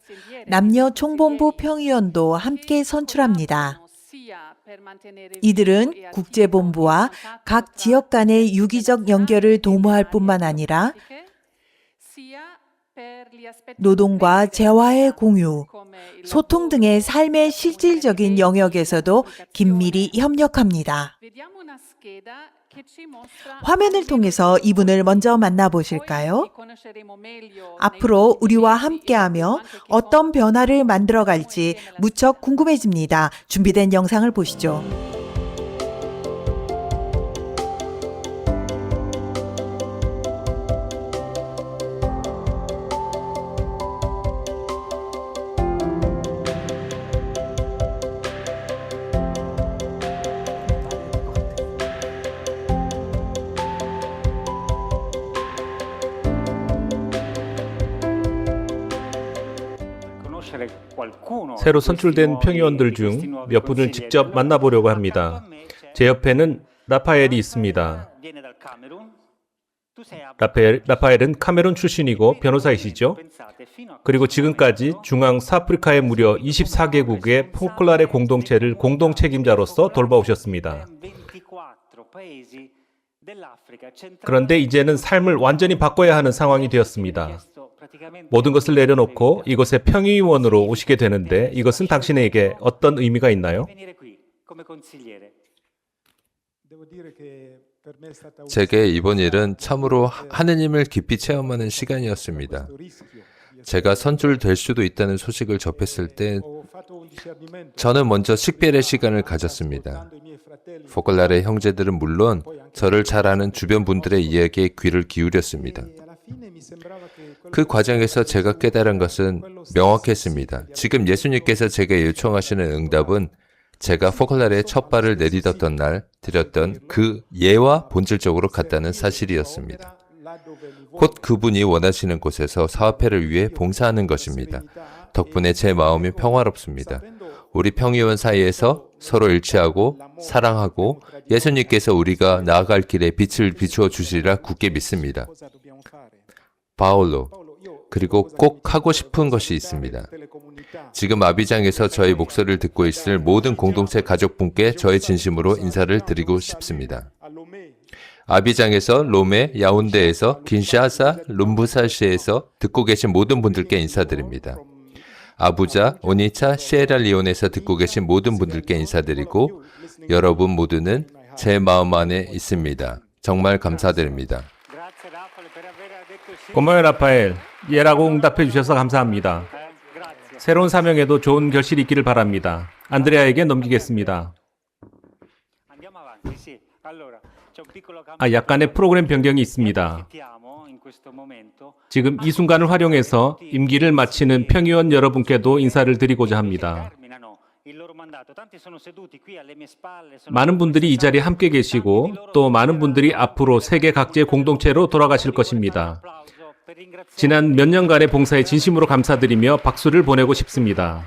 남녀 총본부 평의원도 함께 선출합니다. 이들은 국제본부와 각 지역 간의 유기적 연결을 도모할 뿐만 아니라 노동과 재화의 공유, 소통 등의 삶의 실질적인 영역에서도 긴밀히 협력합니다. 화면을 통해서 이분을 먼저 만나보실까요? 앞으로 우리와 함께하며 어떤 변화를 만들어갈지 무척 궁금해집니다. 준비된 영상을 보시죠. 새로 선출된 평의원들 중 몇 분을 직접 만나보려고 합니다. 제 옆에는 라파엘이 있습니다. 라파엘은 카메룬 출신이고 변호사이시죠? 그리고 지금까지 중앙 사프리카의 무려 24개국의 퐁클라레 공동체를 공동 책임자로서 돌봐오셨습니다. 그런데 이제는 삶을 완전히 바꿔야 하는 상황이 되었습니다. 모든 것을 내려놓고 이곳에 평의원으로 오시게 되는데 이것은 당신에게 어떤 의미가 있나요? 제게 이번 일은 참으로 하느님을 깊이 체험하는 시간이었습니다. 제가 선출될 수도 있다는 소식을 접했을 때 저는 먼저 식별의 시간을 가졌습니다. 포콜라레 형제들은 물론 저를 잘 아는 주변 분들의 이야기에 귀를 기울였습니다. 그 과정에서 제가 깨달은 것은 명확했습니다. 지금 예수님께서 제게 요청하시는 응답은 제가 포콜라레의 첫 발을 내딛었던 날 드렸던 그 예와 본질적으로 같다는 사실이었습니다. 곧 그분이 원하시는 곳에서 사업회를 위해 봉사하는 것입니다. 덕분에 제 마음이 평화롭습니다. 우리 평의원 사이에서 서로 일치하고 사랑하고 예수님께서 우리가 나아갈 길에 빛을 비추어 주시리라 굳게 믿습니다. 파울로, 그리고 꼭 하고 싶은 것이 있습니다. 지금 아비장에서 저의 목소리를 듣고 있을 모든 공동체 가족분께 저의 진심으로 인사를 드리고 싶습니다. 아비장에서, 롬에, 야운데에서, 긴샤사, 룸부사시에서 듣고 계신 모든 분들께 인사드립니다. 아부자, 오니차, 시에라리온에서 듣고 계신 모든 분들께 인사드리고 여러분 모두는 제 마음 안에 있습니다. 정말 감사드립니다. 고마워요, 라파엘. 예라고 응답해 주셔서 감사합니다. 새로운 사명에도 좋은 결실이 있기를 바랍니다. 안드레아에게 넘기겠습니다. 약간의 프로그램 변경이 있습니다. 지금 이 순간을 활용해서 임기를 마치는 평의원 여러분께도 인사를 드리고자 합니다. 많은 분들이 이 자리에 함께 계시고 또 많은 분들이 앞으로 세계 각지의 공동체로 돌아가실 것입니다. 지난 몇 년간의 봉사에 진심으로 감사드리며 박수를 보내고 싶습니다.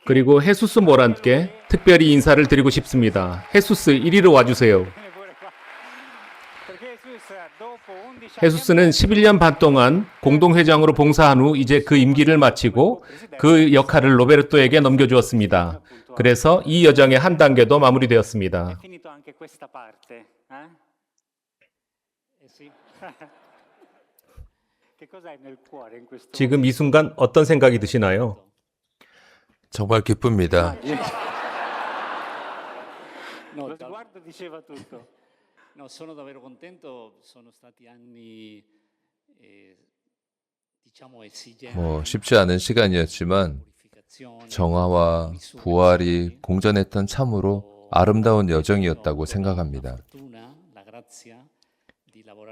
그리고 헤수스 모란께 특별히 인사를 드리고 싶습니다. 헤수스 이리로 와주세요. 헤수스는 11년 반 동안 공동회장으로 봉사한 후 이제 그 임기를 마치고 그 역할을 로베르토에게 넘겨주었습니다. 그래서 이 여정의 한 단계도 마무리되었습니다. 지금 이 순간 어떤 생각이 드시나요? 정말 기쁩니다. Sono davvero contento, sono stati anni 쉽지 않은 시간이었지만 정화와 부활이 공존했던 참으로 아름다운 여정이었다고 생각합니다.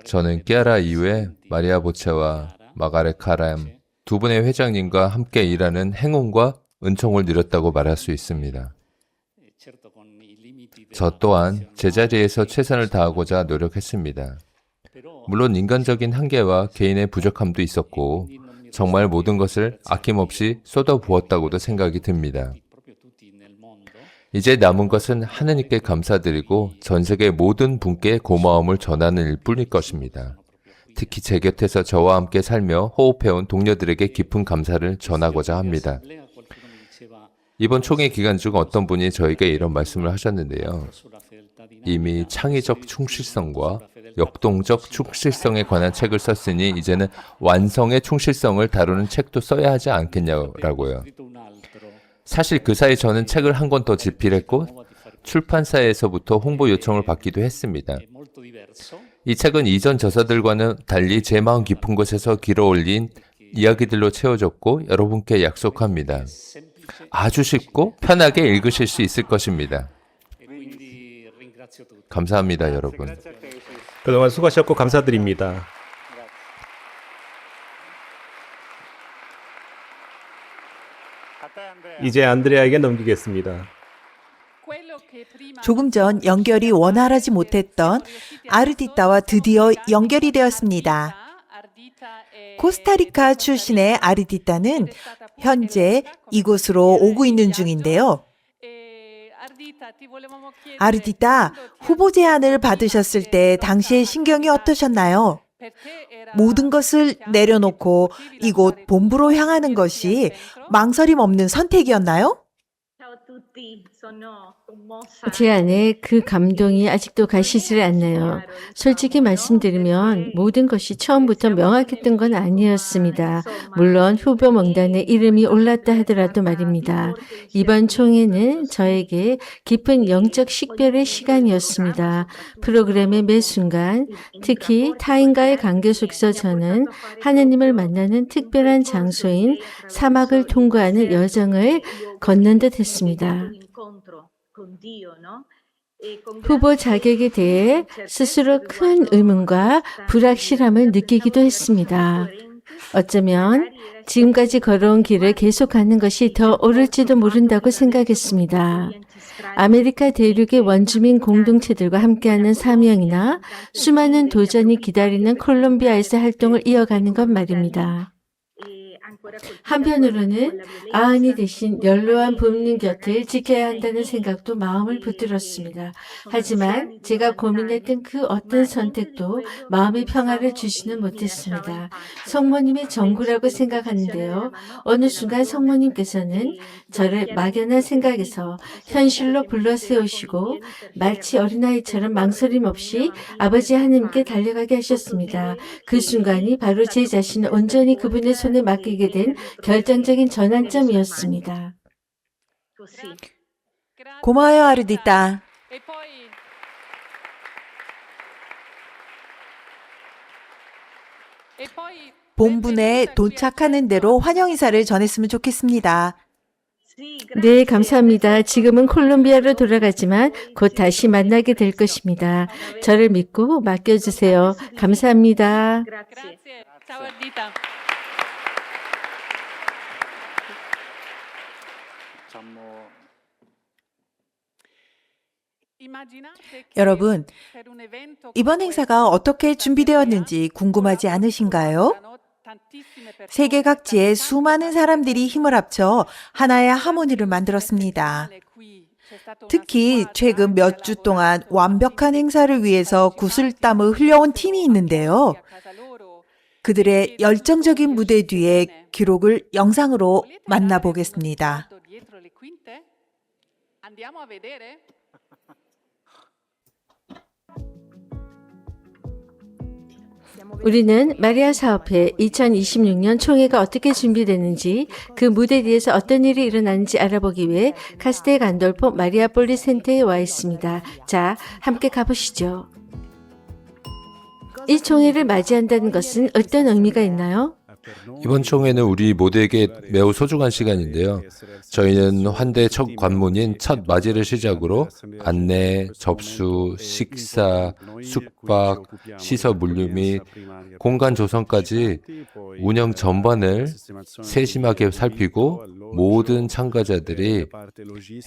저는 끼아라 이후에 마리아 보체와 마가렛 카람 두 분의 회장님과 함께 일하는 행운과 은총을 누렸다고 말할 수 있습니다. 저 또한 제자리에서 최선을 다하고자 노력했습니다. 물론 인간적인 한계와 개인의 부족함도 있었고 정말 모든 것을 아낌없이 쏟아부었다고도 생각이 듭니다. 이제 남은 것은 하느님께 감사드리고 전 세계 모든 분께 고마움을 전하는 일뿐일 것입니다. 특히 제 곁에서 저와 함께 살며 호흡해온 동료들에게 깊은 감사를 전하고자 합니다. 이번 총회 기간 중 어떤 분이 저에게 이런 말씀을 하셨는데요. 이미 창의적 충실성과 역동적 충실성에 관한 책을 썼으니 이제는 완성의 충실성을 다루는 책도 써야 하지 않겠냐고요. 사실 그 사이 저는 책을 한 권 더 집필했고 출판사에서부터 홍보 요청을 받기도 했습니다. 이 책은 이전 저서들과는 달리 제 마음 깊은 곳에서 길어올린 이야기들로 채워졌고 여러분께 약속합니다. 아주 쉽고 편하게 읽으실 수 있을 것입니다. 감사합니다, 여러분. 그동안 수고하셨고 감사드립니다. 이제 안드레아에게 넘기겠습니다. 조금 전 연결이 원활하지 못했던 아르디타와 드디어 연결이 되었습니다. 코스타리카 출신의 아르디타는 현재 이곳으로 오고 있는 중인데요. 아르디타, 후보 제안을 받으셨을 때 당시의 심경이 어떠셨나요? 모든 것을 내려놓고 이곳 본부로 향하는 것이 망설임 없는 선택이었나요? 제 안에 그 감동이 아직도 가시질 않네요. 솔직히 말씀드리면 모든 것이 처음부터 명확했던 건 아니었습니다. 물론 후보 명단에 이름이 올랐다 하더라도 말입니다. 이번 총회는 저에게 깊은 영적 식별의 시간이었습니다. 프로그램의 매 순간, 특히 타인과의 관계 속에서 저는 하나님을 만나는 특별한 장소인 사막을 통과하는 여정을 걷는 듯 했습니다. 후보 자격에 대해 스스로 큰 의문과 불확실함을 느끼기도 했습니다. 어쩌면 지금까지 걸어온 길을 계속 가는 것이 더 옳을지도 모른다고 생각했습니다. 아메리카 대륙의 원주민 공동체들과 함께하는 사명이나 수많은 도전이 기다리는 콜롬비아에서 활동을 이어가는 것 말입니다. 한편으로는 아흔이 대신 연로한 부모님 곁을 지켜야 한다는 생각도 마음을 붙들었습니다. 하지만 제가 고민했던 그 어떤 선택도 마음의 평화를 주지는 못했습니다. 성모님의 전구라고 생각하는데요. 어느 순간 성모님께서는 저를 막연한 생각에서 현실로 불러세우시고 마치 어린아이처럼 망설임 없이 아버지 하나님께 달려가게 하셨습니다. 그 순간이 바로 제 자신을 온전히 그분의 손에 맡기게 된 결정적인 전환점이었습니다. 고마워요, 아르디타. 본분에 도착하는 대로 환영 인사를 전했으면 좋겠습니다. 네, 감사합니다. 지금은 콜롬비아로 돌아가지만 곧 다시 만나게 될 것입니다. 저를 믿고 맡겨주세요. 감사합니다. 여러분, 이번 행사가 어떻게 준비되었는지 궁금하지 않으신가요? 세계 각지의 수많은 사람들이 힘을 합쳐 하나의 하모니를 만들었습니다. 특히 최근 몇 주 동안 완벽한 행사를 위해서 구슬땀을 흘려온 팀이 있는데요. 그들의 열정적인 무대 뒤의 기록을 영상으로 만나보겠습니다. 우리는 마리아 사업회 2026년 총회가 어떻게 준비되는지 그 무대 뒤에서 어떤 일이 일어나는지 알아보기 위해 카스텔 간돌포 마리아 폴리 센터에 와 있습니다. 자, 함께 가보시죠. 이 총회를 맞이한다는 것은 어떤 의미가 있나요? 이번 총회는 우리 모두에게 매우 소중한 시간인데요. 저희는 환대 첫 관문인 첫 맞이를 시작으로 안내, 접수, 식사, 숙박, 시설 물류 및 공간 조성까지 운영 전반을 세심하게 살피고 모든 참가자들이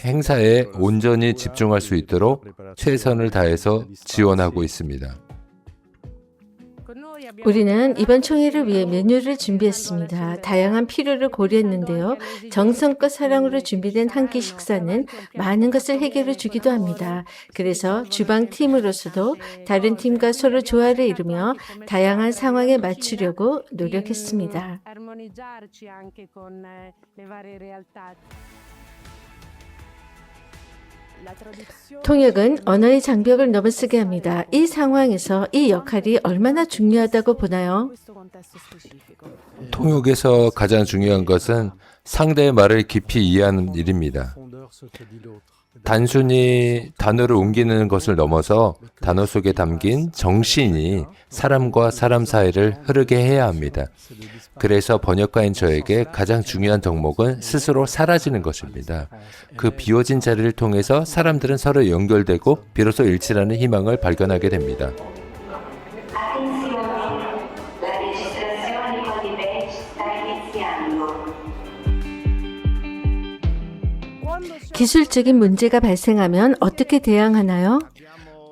행사에 온전히 집중할 수 있도록 최선을 다해서 지원하고 있습니다. 우리는 이번 총회를 위해 메뉴를 준비했습니다. 다양한 필요를 고려했는데요. 정성껏 사랑으로 준비된 한 끼 식사는 많은 것을 해결해 주기도 합니다. 그래서 주방팀으로서도 다른 팀과 서로 조화를 이루며 다양한 상황에 맞추려고 노력했습니다. 통역은 언어의 장벽을 넘어서게 합니다. 이 상황에서 이 역할이 얼마나 중요하다고 보나요? 통역에서 가장 중요한 것은 상대의 말을 깊이 이해하는 일입니다. 단순히 단어를 옮기는 것을 넘어서 단어 속에 담긴 정신이 사람과 사람 사이를 흐르게 해야 합니다. 그래서 번역가인 저에게 가장 중요한 덕목은 스스로 사라지는 것입니다. 그 비워진 자리를 통해서 사람들은 서로 연결되고 비로소 일치라는 희망을 발견하게 됩니다. 기술적인 문제가 발생하면 어떻게 대응하나요?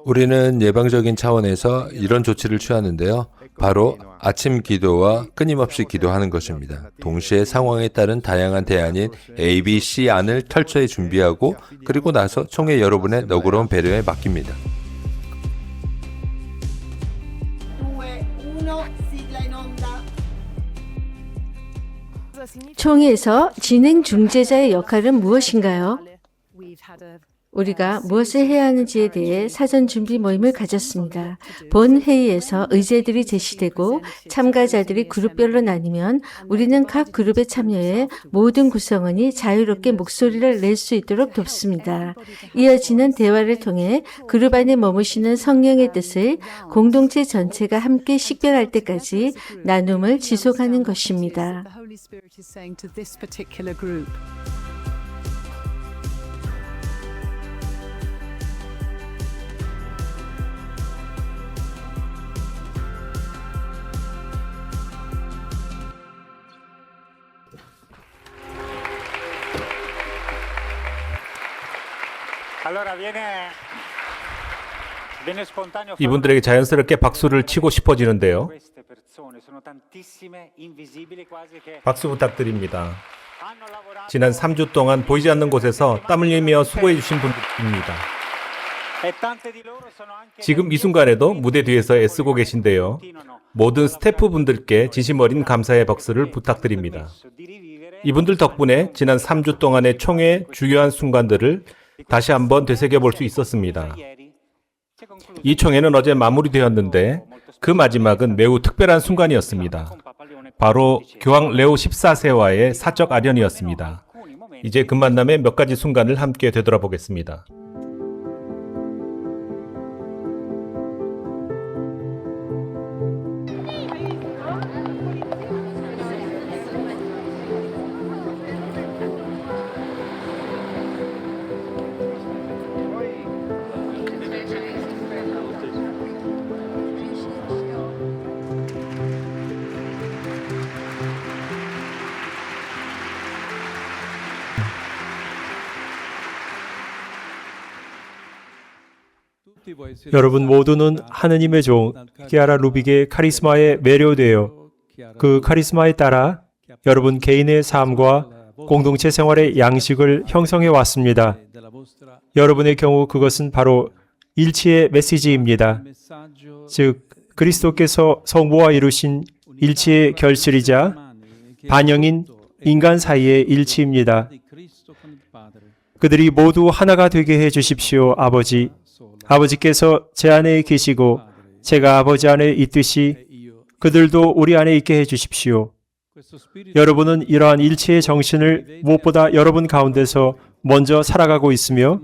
우리는 예방적인 차원에서 이런 조치를 취하는데요. 바로 아침 기도와 끊임없이 기도하는 것입니다. 동시에 상황에 따른 다양한 대안인 A, B, C 안을 철저히 준비하고 그리고 나서 총회 여러분의 너그러운 배려에 맡깁니다. 총회에서 진행 중재자의 역할은 무엇인가요? 우리가 무엇을 해야 하는지에 대해 사전 준비 모임을 가졌습니다. 본 회의에서 의제들이 제시되고 참가자들이 그룹별로 나뉘면 우리는 각 그룹에 참여해 모든 구성원이 자유롭게 목소리를 낼 수 있도록 돕습니다. 이어지는 대화를 통해 그룹 안에 머무시는 성령의 뜻을 공동체 전체가 함께 식별할 때까지 나눔을 지속하는 것입니다. 이분들에게 자연스럽게 박수를 치고 싶어지는데요. 박수 부탁드립니다. 지난 3주 동안 보이지 않는 곳에서 땀을 흘리며 수고해 주신 분들입니다. 지금 이 순간에도 무대 뒤에서 애쓰고 계신데요. 모든 스태프분들께 진심 어린 감사의 박수를 부탁드립니다. 이분들 덕분에 지난 3주 동안의 총회의 중요한 순간들을 다시 한번 되새겨볼 수 있었습니다. 이 총회는 어제 마무리되었는데 그 마지막은 매우 특별한 순간이었습니다. 바로 교황 레오 14세와의 사적 아련이었습니다. 이제 그 만남의 몇 가지 순간을 함께 되돌아보겠습니다. 여러분 모두는 하느님의 종 키아라 루빅의 카리스마에 매료되어 그 카리스마에 따라 여러분 개인의 삶과 공동체 생활의 양식을 형성해 왔습니다. 여러분의 경우 그것은 바로 일치의 메시지입니다. 즉 그리스도께서 성부와 이루신 일치의 결실이자 반영인 인간 사이의 일치입니다. 그들이 모두 하나가 되게 해 주십시오, 아버지. 아버지께서 제 안에 계시고 제가 아버지 안에 있듯이 그들도 우리 안에 있게 해 주십시오. 여러분은 이러한 일치의 정신을 무엇보다 여러분 가운데서 먼저 살아가고 있으며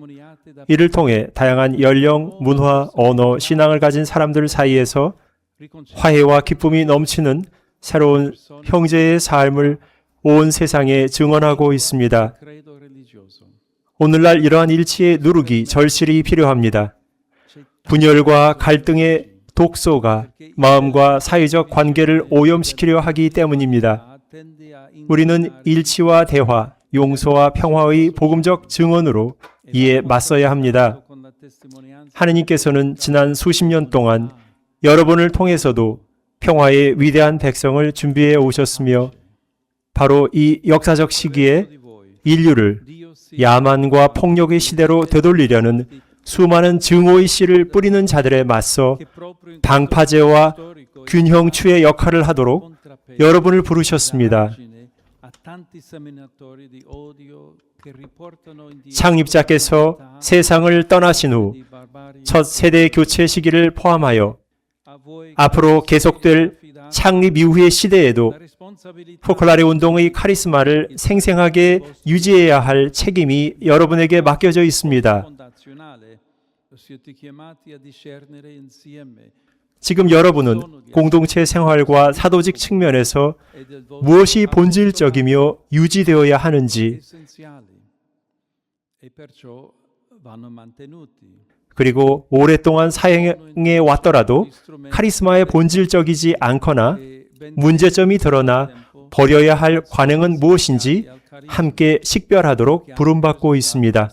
이를 통해 다양한 연령, 문화, 언어, 신앙을 가진 사람들 사이에서 화해와 기쁨이 넘치는 새로운 형제의 삶을 온 세상에 증언하고 있습니다. 오늘날 이러한 일치의 누룩이 절실히 필요합니다. 분열과 갈등의 독소가 마음과 사회적 관계를 오염시키려 하기 때문입니다. 우리는 일치와 대화, 용서와 평화의 복음적 증언으로 이에 맞서야 합니다. 하느님께서는 지난 수십 년 동안 여러분을 통해서도 평화의 위대한 백성을 준비해 오셨으며 바로 이 역사적 시기에 인류를 야만과 폭력의 시대로 되돌리려는 수많은 증오의 씨를 뿌리는 자들에 맞서 방파제와 균형추의 역할을 하도록 여러분을 부르셨습니다. 창립자께서 세상을 떠나신 후 첫 세대 교체 시기를 포함하여 앞으로 계속될 창립 이후의 시대에도 포클라레 운동의 카리스마를 생생하게 유지해야 할 책임이 여러분에게 맡겨져 있습니다. 지금 여러분은 공동체 생활과 사도직 측면에서 무엇이 본질적이며 유지되어야 하는지 그리고 오랫동안 사용해 왔더라도 카리스마의 본질적이지 않거나 문제점이 드러나 버려야 할 관행은 무엇인지 함께 식별하도록 부름받고 있습니다.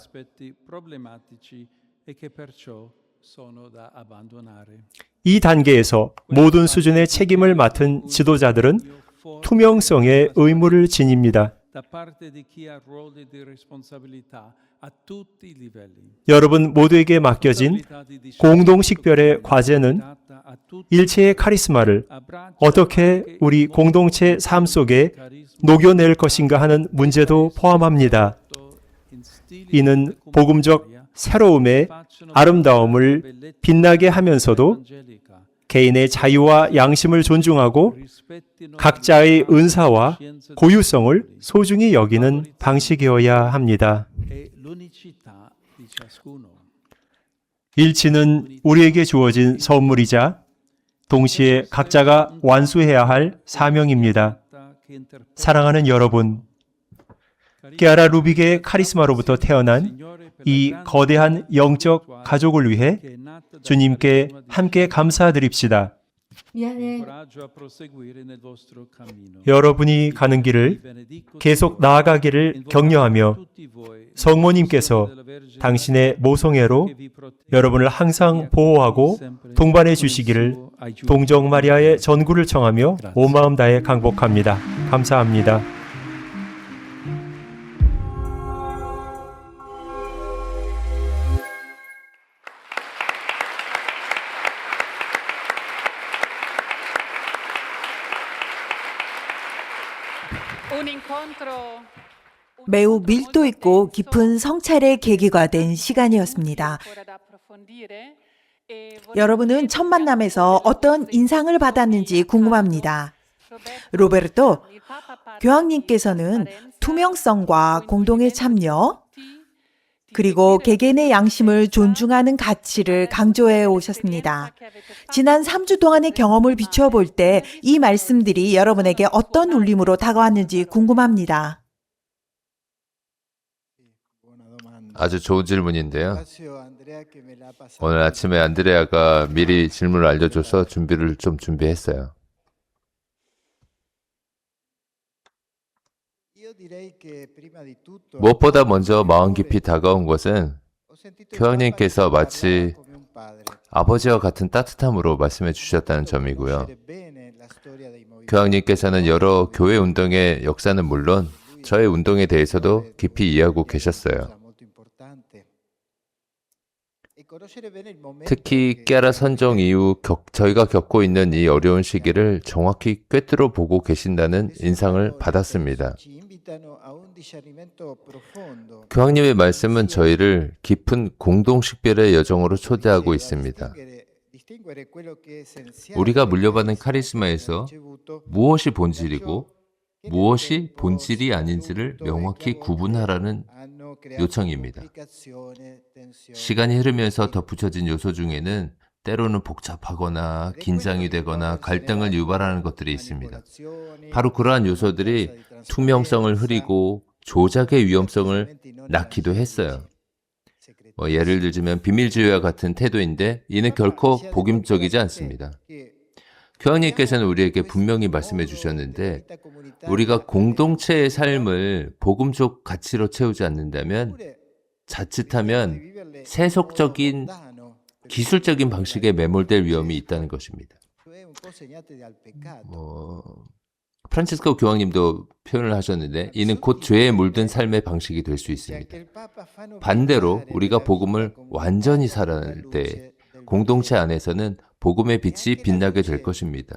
이 단계에서 모든 수준의 책임을 맡은 지도자들은 투명성의 의무를 지닙니다. 여러분 모두에게 맡겨진 공동식별의 과제는 일체의 카리스마를 어떻게 우리 공동체 삶 속에 녹여낼 것인가 하는 문제도 포함합니다. 이는 복음적 새로움의 아름다움을 빛나게 하면서도 개인의 자유와 양심을 존중하고 각자의 은사와 고유성을 소중히 여기는 방식이어야 합니다. 일치는 우리에게 주어진 선물이자 동시에 각자가 완수해야 할 사명입니다. 사랑하는 여러분, 키아라 루빅의 카리스마로부터 태어난 이 거대한 영적 가족을 위해 주님께 함께 감사드립시다. 미안해. 여러분이 가는 길을 계속 나아가기를 격려하며 성모님께서 당신의 모성애로 여러분을 항상 보호하고 동반해 주시기를 동정 마리아의 전구를 청하며 온 마음 다해 강복합니다. 감사합니다. 매우 밀도 있고 깊은 성찰의 계기가 된 시간이었습니다. 여러분은 첫 만남에서 어떤 인상을 받았는지 궁금합니다. 로베르토, 교황님께서는 투명성과 공동의 참여, 그리고 개개인의 양심을 존중하는 가치를 강조해 오셨습니다. 지난 3주 동안의 경험을 비춰볼 때 이 말씀들이 여러분에게 어떤 울림으로 다가왔는지 궁금합니다. 아주 좋은 질문인데요. 오늘 아침에 안드레아가 미리 질문을 알려줘서 준비를 좀 준비했어요. 무엇보다 먼저 마음 깊이 다가온 것은 교황님께서 마치 아버지와 같은 따뜻함으로 말씀해 주셨다는 점이고요. 교황님께서는 여러 교회 운동의 역사는 물론 저의 운동에 대해서도 깊이 이해하고 계셨어요. 특히 깨라 선정 이후 저희가 겪고 있는 이 어려운 시기를 정확히 꿰뚫어 보고 계신다는 인상을 받았습니다. 교황님의 말씀은 저희를 깊은 공동식별의 여정으로 초대하고 있습니다. 우리가 물려받은 카리스마에서 무엇이 본질이고 무엇이 본질이 아닌지를 명확히 구분하라는 요청입니다. 시간이 흐르면서 덧붙여진 요소 중에는 때로는 복잡하거나 긴장이 되거나 갈등을 유발하는 것들이 있습니다. 바로 그러한 요소들이 투명성을 흐리고 조작의 위험성을 낳기도 했어요. 예를 들자면 비밀주의와 같은 태도인데 이는 결코 복음적이지 않습니다. 교황님께서는 우리에게 분명히 말씀해 주셨는데 우리가 공동체의 삶을 복음적 가치로 채우지 않는다면 자칫하면 세속적인 기술적인 방식에 매몰될 위험이 있다는 것입니다. 프란치스코 교황님도 표현을 하셨는데 이는 곧 죄에 물든 삶의 방식이 될 수 있습니다. 반대로 우리가 복음을 완전히 살아낼 때 공동체 안에서는 복음의 빛이 빛나게 될 것입니다.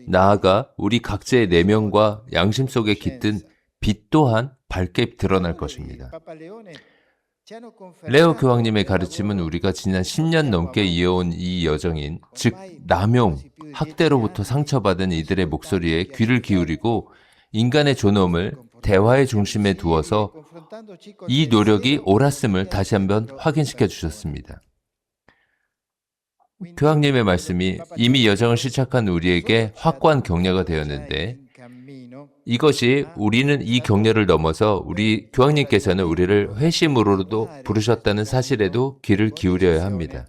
나아가 우리 각자의 내면과 양심 속에 깃든 빛 또한 밝게 드러날 것입니다. 레오 교황님의 가르침은 우리가 지난 10년 넘게 이어온 이 여정인, 즉 남용, 학대로부터 상처받은 이들의 목소리에 귀를 기울이고 인간의 존엄을 대화의 중심에 두어서 이 노력이 옳았음을 다시 한번 확인시켜 주셨습니다. 교황님의 말씀이 이미 여정을 시작한 우리에게 확고한 격려가 되었는데 이것이 우리는 이 격려를 넘어서 우리 교황님께서는 우리를 회심으로도 부르셨다는 사실에도 귀를 기울여야 합니다.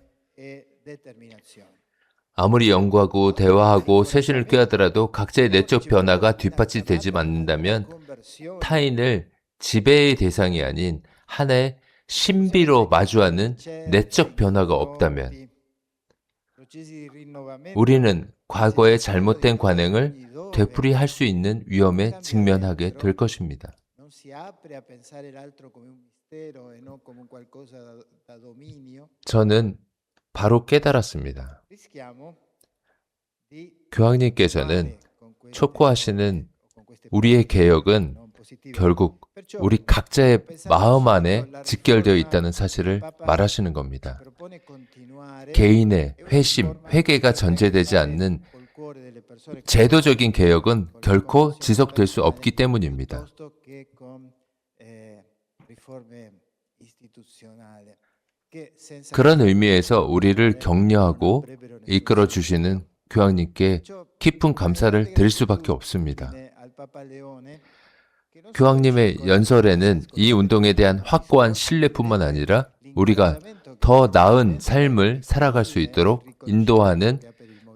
아무리 연구하고 대화하고 쇄신을 꾀하더라도 각자의 내적 변화가 뒷받침되지 않는다면 타인을 지배의 대상이 아닌 하나의 신비로 마주하는 내적 변화가 없다면 우리는 과거의 잘못된 관행을 되풀이할 수 있는 위험에 직면하게 될 것입니다. 저는 바로 깨달았습니다. 교황님께서는 촉구하시는 우리의 개혁은 결국 우리 각자의 마음 안에 직결되어 있다는 사실을 말하시는 겁니다. 개인의 회심, 회개가 전제되지 않는 제도적인 개혁은 결코 지속될 수 없기 때문입니다. 그런 의미에서 우리를 격려하고 이끌어 주시는 교황님께 깊은 감사를 드릴 수밖에 없습니다. 교황님의 연설에는 이 운동에 대한 확고한 신뢰뿐만 아니라 우리가 더 나은 삶을 살아갈 수 있도록 인도하는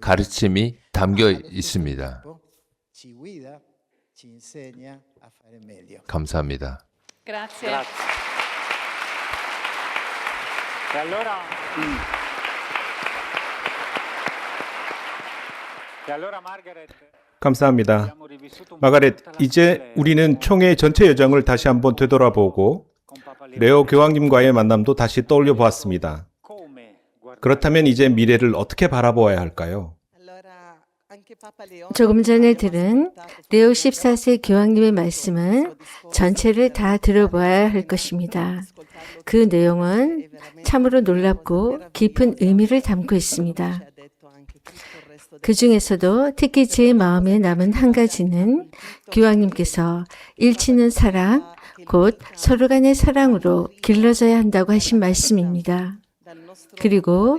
가르침이 담겨 있습니다. 감사합니다. Grazie. 감사합니다. 마가렛, 이제 우리는 총회 전체 여정을 다시 한번 되돌아보고 레오 교황님과의 만남도 다시 떠올려 보았습니다. 그렇다면 이제 미래를 어떻게 바라보아야 할까요? 조금 전에 들은 레오 14세 교황님의 말씀은 전체를 다 들어봐야 할 것입니다. 그 내용은 참으로 놀랍고 깊은 의미를 담고 있습니다. 그 중에서도 특히 제 마음에 남은 한 가지는 교황님께서 일치는 사랑, 곧 서로 간의 사랑으로 길러져야 한다고 하신 말씀입니다. 그리고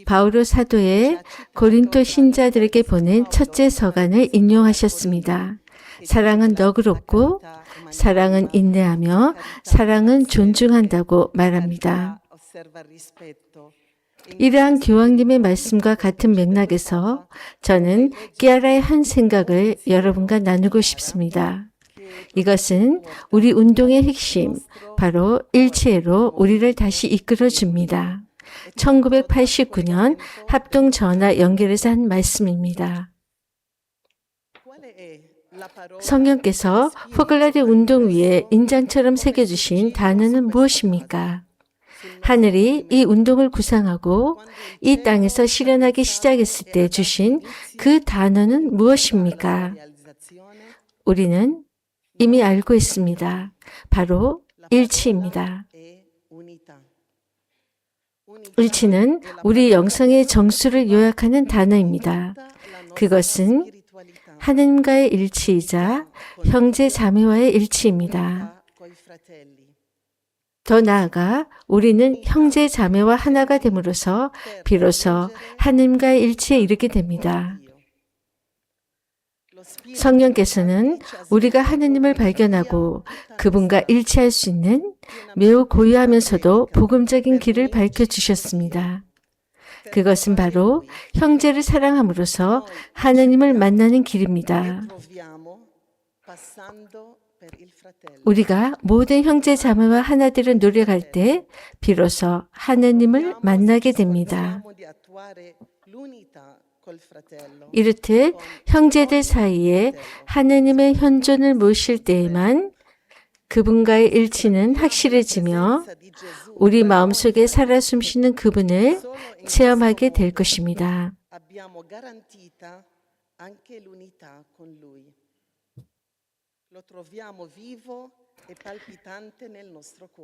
바오로 사도의 고린도 신자들에게 보낸 첫째 서간을 인용하셨습니다. 사랑은 너그럽고 사랑은 인내하며 사랑은 존중한다고 말합니다. 이러한 교황님의 말씀과 같은 맥락에서 저는 끼아라의 한 생각을 여러분과 나누고 싶습니다. 이것은 우리 운동의 핵심, 바로 일체로 우리를 다시 이끌어 줍니다. 1989년 합동 전화 연결에서 한 말씀입니다. 성령께서 포글라데 운동 위에 인장처럼 새겨주신 단어는 무엇입니까? 하늘이 이 운동을 구상하고 이 땅에서 실현하기 시작했을 때 주신 그 단어는 무엇입니까? 우리는 이미 알고 있습니다. 바로 일치입니다. 일치는 우리 영성의 정수를 요약하는 단어입니다. 그것은 하느님과의 일치이자 형제 자매와의 일치입니다. 더 나아가 우리는 형제 자매와 하나가 됨으로써 비로소 하느님과의 일치에 이르게 됩니다. 성령께서는 우리가 하느님을 발견하고 그분과 일치할 수 있는 매우 고요하면서도 복음적인 길을 밝혀주셨습니다. 그것은 바로 형제를 사랑함으로써 하느님을 만나는 길입니다. 우리가 모든 형제 자매와 하나되려 노력할 때 비로소 하느님을 만나게 됩니다. 이렇듯 형제들 사이에 하느님의 현존을 모실 때에만 그분과의 일치는 확실해지며 우리 마음속에 살아 숨쉬는 그분을 체험하게 될 것입니다.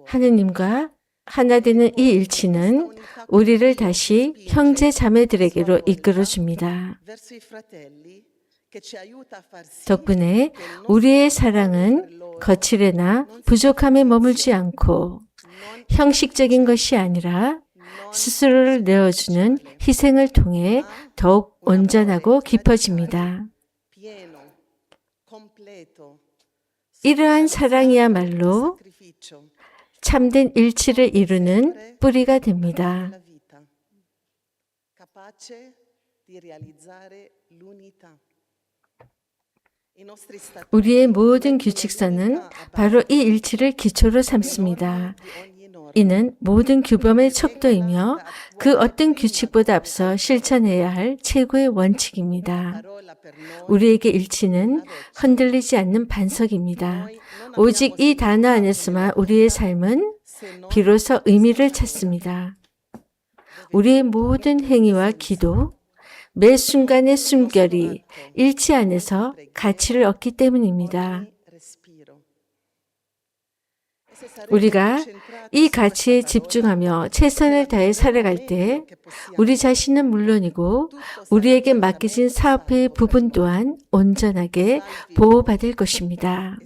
하느님과 하나 되는 이 일치는 우리를 다시 형제 자매들에게로 이끌어 줍니다. 덕분에 우리의 사랑은 거칠애나 부족함에 머물지 않고 형식적인 것이 아니라 스스로를 내어주는 희생을 통해 더욱 온전하고 깊어집니다. 이러한 사랑이야말로 참된 일치를 이루는 뿌리가 됩니다. 우리의 모든 규칙서는 바로 이 일치를 기초로 삼습니다. 이는 모든 규범의 척도이며 그 어떤 규칙보다 앞서 실천해야 할 최고의 원칙입니다. 우리에게 일치는 흔들리지 않는 반석입니다. 오직 이 단어 안에서만 우리의 삶은 비로소 의미를 찾습니다. 우리의 모든 행위와 기도, 매 순간의 숨결이 일치 안에서 가치를 얻기 때문입니다. 우리가 이 가치에 집중하며 최선을 다해 살아갈 때 우리 자신은 물론이고 우리에게 맡겨진 사업의 부분 또한 온전하게 보호받을 것입니다.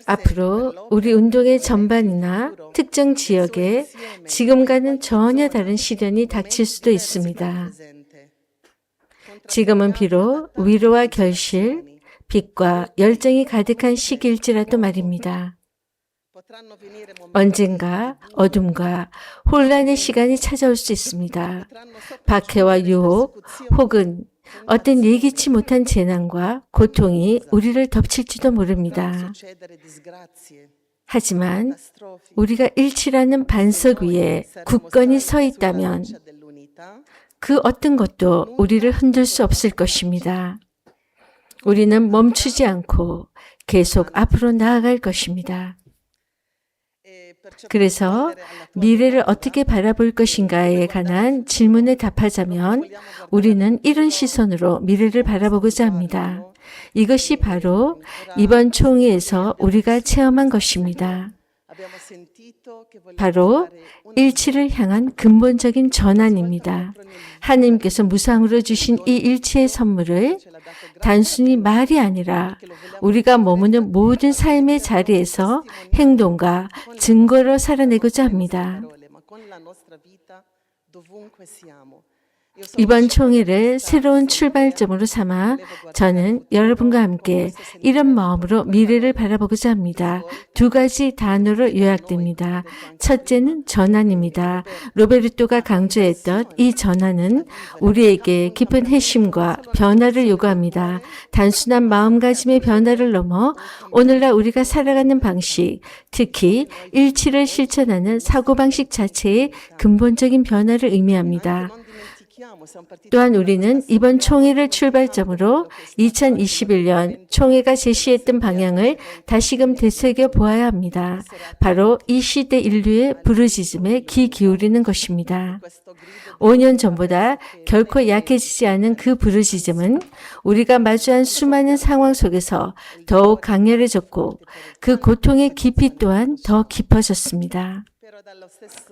앞으로 우리 운동의 전반이나 특정 지역에 지금과는 전혀 다른 시련이 닥칠 수도 있습니다. 지금은 비록 위로와 결실, 빛과 열정이 가득한 시기일지라도 말입니다. 언젠가 어둠과 혼란의 시간이 찾아올 수 있습니다. 박해와 유혹 혹은 어떤 예기치 못한 재난과 고통이 우리를 덮칠지도 모릅니다. 하지만 우리가 일치라는 반석 위에 굳건히 서 있다면 그 어떤 것도 우리를 흔들 수 없을 것입니다. 우리는 멈추지 않고 계속 앞으로 나아갈 것입니다. 그래서 미래를 어떻게 바라볼 것인가에 관한 질문에 답하자면 우리는 이런 시선으로 미래를 바라보고자 합니다. 이것이 바로 이번 총회에서 우리가 체험한 것입니다. 바로 일치를 향한 근본적인 전환입니다. 하나님께서 무상으로 주신 이 일치의 선물을 단순히 말이 아니라 우리가 머무는 모든 삶의 자리에서 행동과 증거로 살아내고자 합니다. 이번 총회를 새로운 출발점으로 삼아 저는 여러분과 함께 이런 마음으로 미래를 바라보고자 합니다. 두 가지 단어로 요약됩니다. 첫째는 전환입니다. 로베르토가 강조했던 이 전환은 우리에게 깊은 회심과 변화를 요구합니다. 단순한 마음가짐의 변화를 넘어 오늘날 우리가 살아가는 방식, 특히 일치를 실천하는 사고방식 자체의 근본적인 변화를 의미합니다. 또한 우리는 이번 총회를 출발점으로 2021년 총회가 제시했던 방향을 다시금 되새겨 보아야 합니다. 바로 이 시대 인류의 부르짖음에 귀 기울이는 것입니다. 5년 전보다 결코 약해지지 않은 그 부르짖음은 우리가 마주한 수많은 상황 속에서 더욱 강렬해졌고 그 고통의 깊이 또한 더 깊어졌습니다.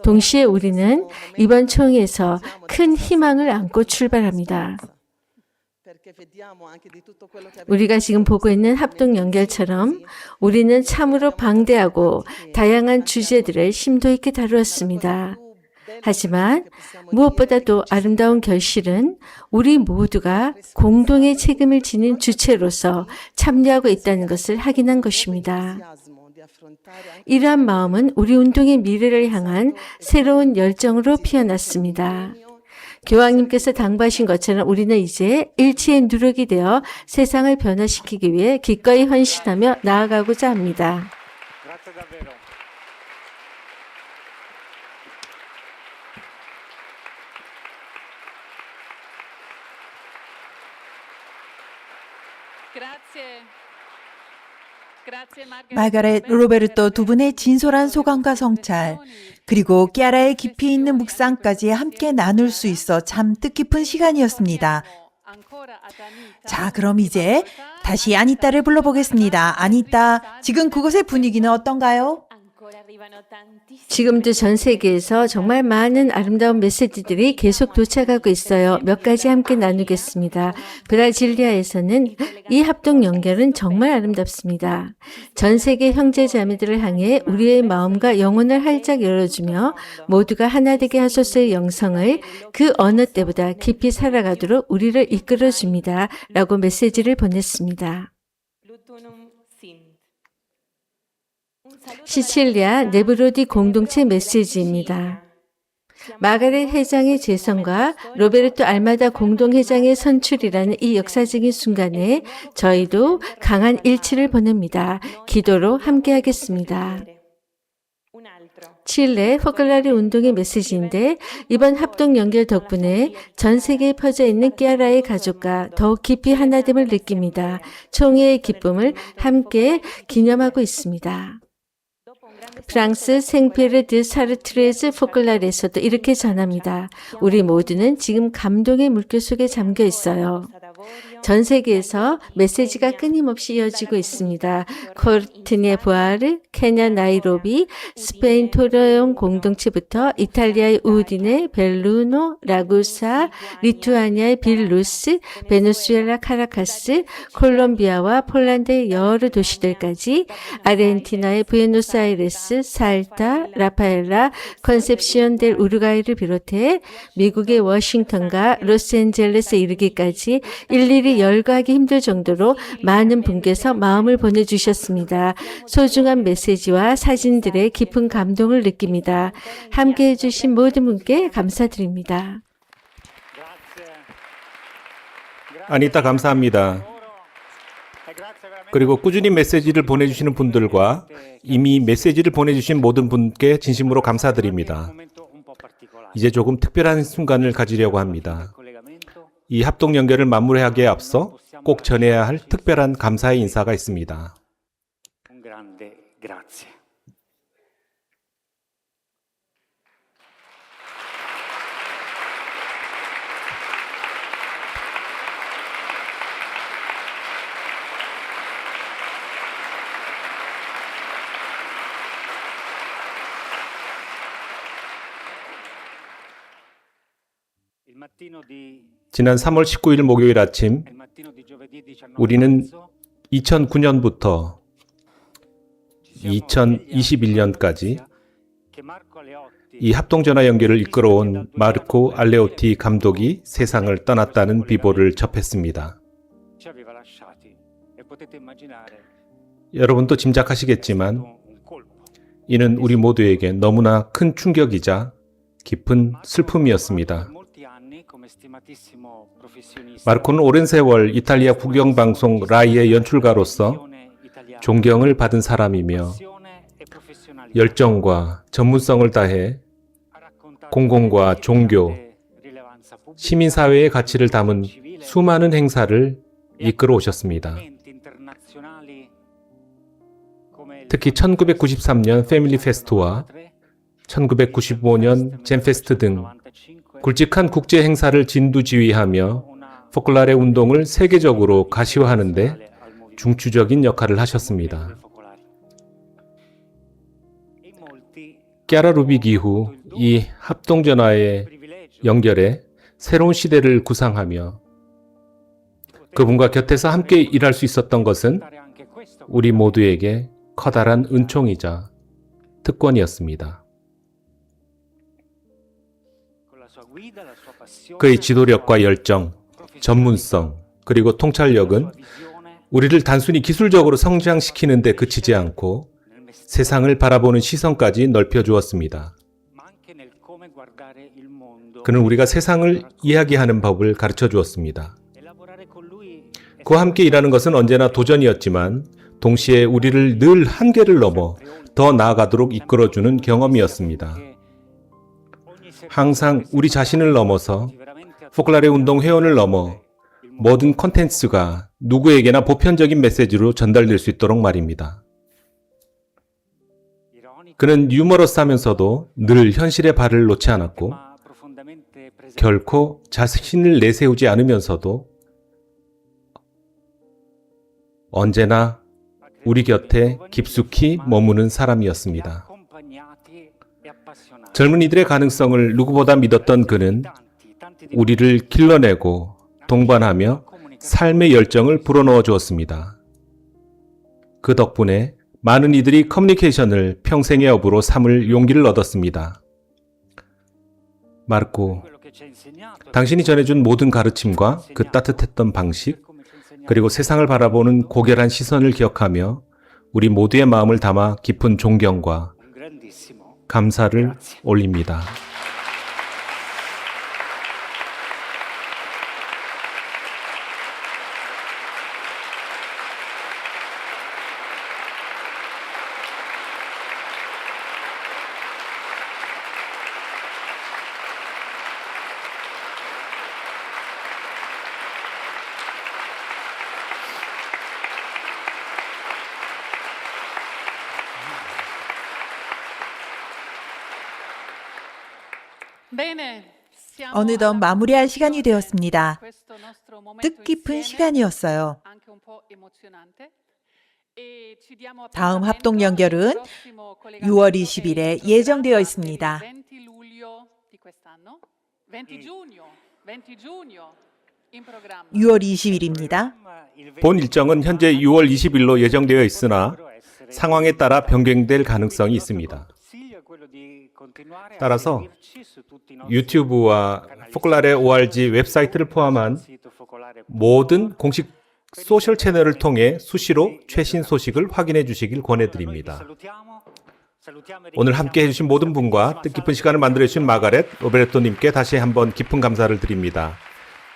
동시에 우리는 이번 총회에서 큰 희망을 안고 출발합니다. 우리가 지금 보고 있는 합동 연결처럼 우리는 참으로 방대하고 다양한 주제들을 심도 있게 다루었습니다. 하지만 무엇보다도 아름다운 결실은 우리 모두가 공동의 책임을 지닌 주체로서 참여하고 있다는 것을 확인한 것입니다. 이러한 마음은 우리 운동의 미래를 향한 새로운 열정으로 피어났습니다. 교황님께서 당부하신 것처럼 우리는 이제 일치의 누룩이 되어 세상을 변화시키기 위해 기꺼이 헌신하며 나아가고자 합니다. 마가렛, 로베르토 두 분의 진솔한 소감과 성찰, 그리고 끼아라의 깊이 있는 묵상까지 함께 나눌 수 있어 참 뜻깊은 시간이었습니다. 자, 그럼 이제 다시 아니따를 불러보겠습니다. 아니따, 지금 그곳의 분위기는 어떤가요? 지금도 전 세계에서 정말 많은 아름다운 메시지들이 계속 도착하고 있어요. 몇 가지 함께 나누겠습니다. 브라질리아에서는 이 합동 연결은 정말 아름답습니다. 전 세계 형제 자매들을 향해 우리의 마음과 영혼을 활짝 열어주며 모두가 하나 되게 하소서의 영성을 그 어느 때보다 깊이 살아가도록 우리를 이끌어줍니다. 라고 메시지를 보냈습니다. 시칠리아 네브로디 공동체 메시지입니다. 마가렛 회장의 재선과 로베르토 알마다 공동회장의 선출이라는 이 역사적인 순간에 저희도 강한 일치를 보냅니다. 기도로 함께하겠습니다. 칠레 포클라리 운동의 메시지인데 이번 합동 연결 덕분에 전 세계에 퍼져 있는 끼아라의 가족과 더욱 깊이 하나됨을 느낍니다. 총회의 기쁨을 함께 기념하고 있습니다. 프랑스 생피에르 드 사르트레즈 포클라르에서도 이렇게 전합니다. 우리 모두는 지금 감동의 물결 속에 잠겨 있어요. 전 세계에서 메시지가 끊임없이 이어지고 있습니다. 코르티네 부아르, 케냐 나이로비, 스페인 토레온 공동체부터 이탈리아의 우디네, 벨루노, 라구사, 리투아니아의 빌루스, 베네수엘라 카라카스, 콜롬비아와 폴란드의 여러 도시들까지 아르헨티나의 부에노스아이레스, 살타, 라파엘라, 컨셉시온 델 우루과이를 비롯해 미국의 워싱턴과 로스앤젤레스에 이르기까지 일일이 열거하기 힘들 정도로 많은 분께서 마음을 보내주셨습니다. 소중한 메시지와 사진들의 깊은 감동을 느낍니다. 함께 해주신 모든 분께 감사드립니다. 아니타 감사합니다. 그리고 꾸준히 메시지를 보내주시는 분들과 이미 메시지를 보내주신 모든 분께 진심으로 감사드립니다. 이제 조금 특별한 순간을 가지려고 합니다. 이 합동 연결을 마무리하기에 앞서 꼭 전해야 할 특별한 감사의 인사가 있습니다. 지난 3월 19일 목요일 아침 우리는 2009년부터 2021년까지 이 합동전화 연결을 이끌어온 마르코 알레오티 감독이 세상을 떠났다는 비보를 접했습니다. 여러분도 짐작하시겠지만 이는 우리 모두에게 너무나 큰 충격이자 깊은 슬픔이었습니다. 마르코는 오랜 세월 이탈리아 국영방송 라이의 연출가로서 존경을 받은 사람이며 열정과 전문성을 다해 공공과 종교, 시민사회의 가치를 담은 수많은 행사를 이끌어 오셨습니다. 특히 1993년 패밀리 페스트와 1995년 젠페스트 등 굵직한 국제 행사를 진두지휘하며 포클라레 운동을 세계적으로 가시화하는 데 중추적인 역할을 하셨습니다. 캬라 루빅 이후 이 합동전화의 연결에 새로운 시대를 구상하며 그분과 곁에서 함께 일할 수 있었던 것은 우리 모두에게 커다란 은총이자 특권이었습니다. 그의 지도력과 열정, 전문성, 그리고 통찰력은 우리를 단순히 기술적으로 성장시키는 데 그치지 않고 세상을 바라보는 시선까지 넓혀주었습니다. 그는 우리가 세상을 이야기하는 법을 가르쳐 주었습니다. 그와 함께 일하는 것은 언제나 도전이었지만 동시에 우리를 늘 한계를 넘어 더 나아가도록 이끌어주는 경험이었습니다. 항상 우리 자신을 넘어서 포클라레 운동 회원을 넘어 모든 콘텐츠가 누구에게나 보편적인 메시지로 전달될 수 있도록 말입니다. 그는 유머러스하면서도 늘 현실의 발을 놓지 않았고 결코 자신을 내세우지 않으면서도 언제나 우리 곁에 깊숙이 머무는 사람이었습니다. 젊은이들의 가능성을 누구보다 믿었던 그는 우리를 길러내고 동반하며 삶의 열정을 불어넣어 주었습니다. 그 덕분에 많은 이들이 커뮤니케이션을 평생의 업으로 삼을 용기를 얻었습니다. 마르코, 당신이 전해준 모든 가르침과 그 따뜻했던 방식, 그리고 세상을 바라보는 고결한 시선을 기억하며 우리 모두의 마음을 담아 깊은 존경과 감사를 올립니다. 어느덧 마무리할 시간이 되었습니다. 뜻깊은 시간이었어요. 다음 합동 연결은 6월 20일에 예정되어 있습니다. 6월 20일입니다. 본 일정은 현재 6월 20일로 예정되어 있으나 상황에 따라 변경될 가능성이 있습니다. 따라서 유튜브와 포클라레 ORG 웹사이트를 포함한 모든 공식 소셜 채널을 통해 수시로 최신 소식을 확인해 주시길 권해드립니다. 오늘 함께 해주신 모든 분과 뜻깊은 시간을 만들어주신 마가렛 로베르토님께 다시 한번 깊은 감사를 드립니다.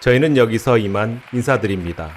저희는 여기서 이만 인사드립니다.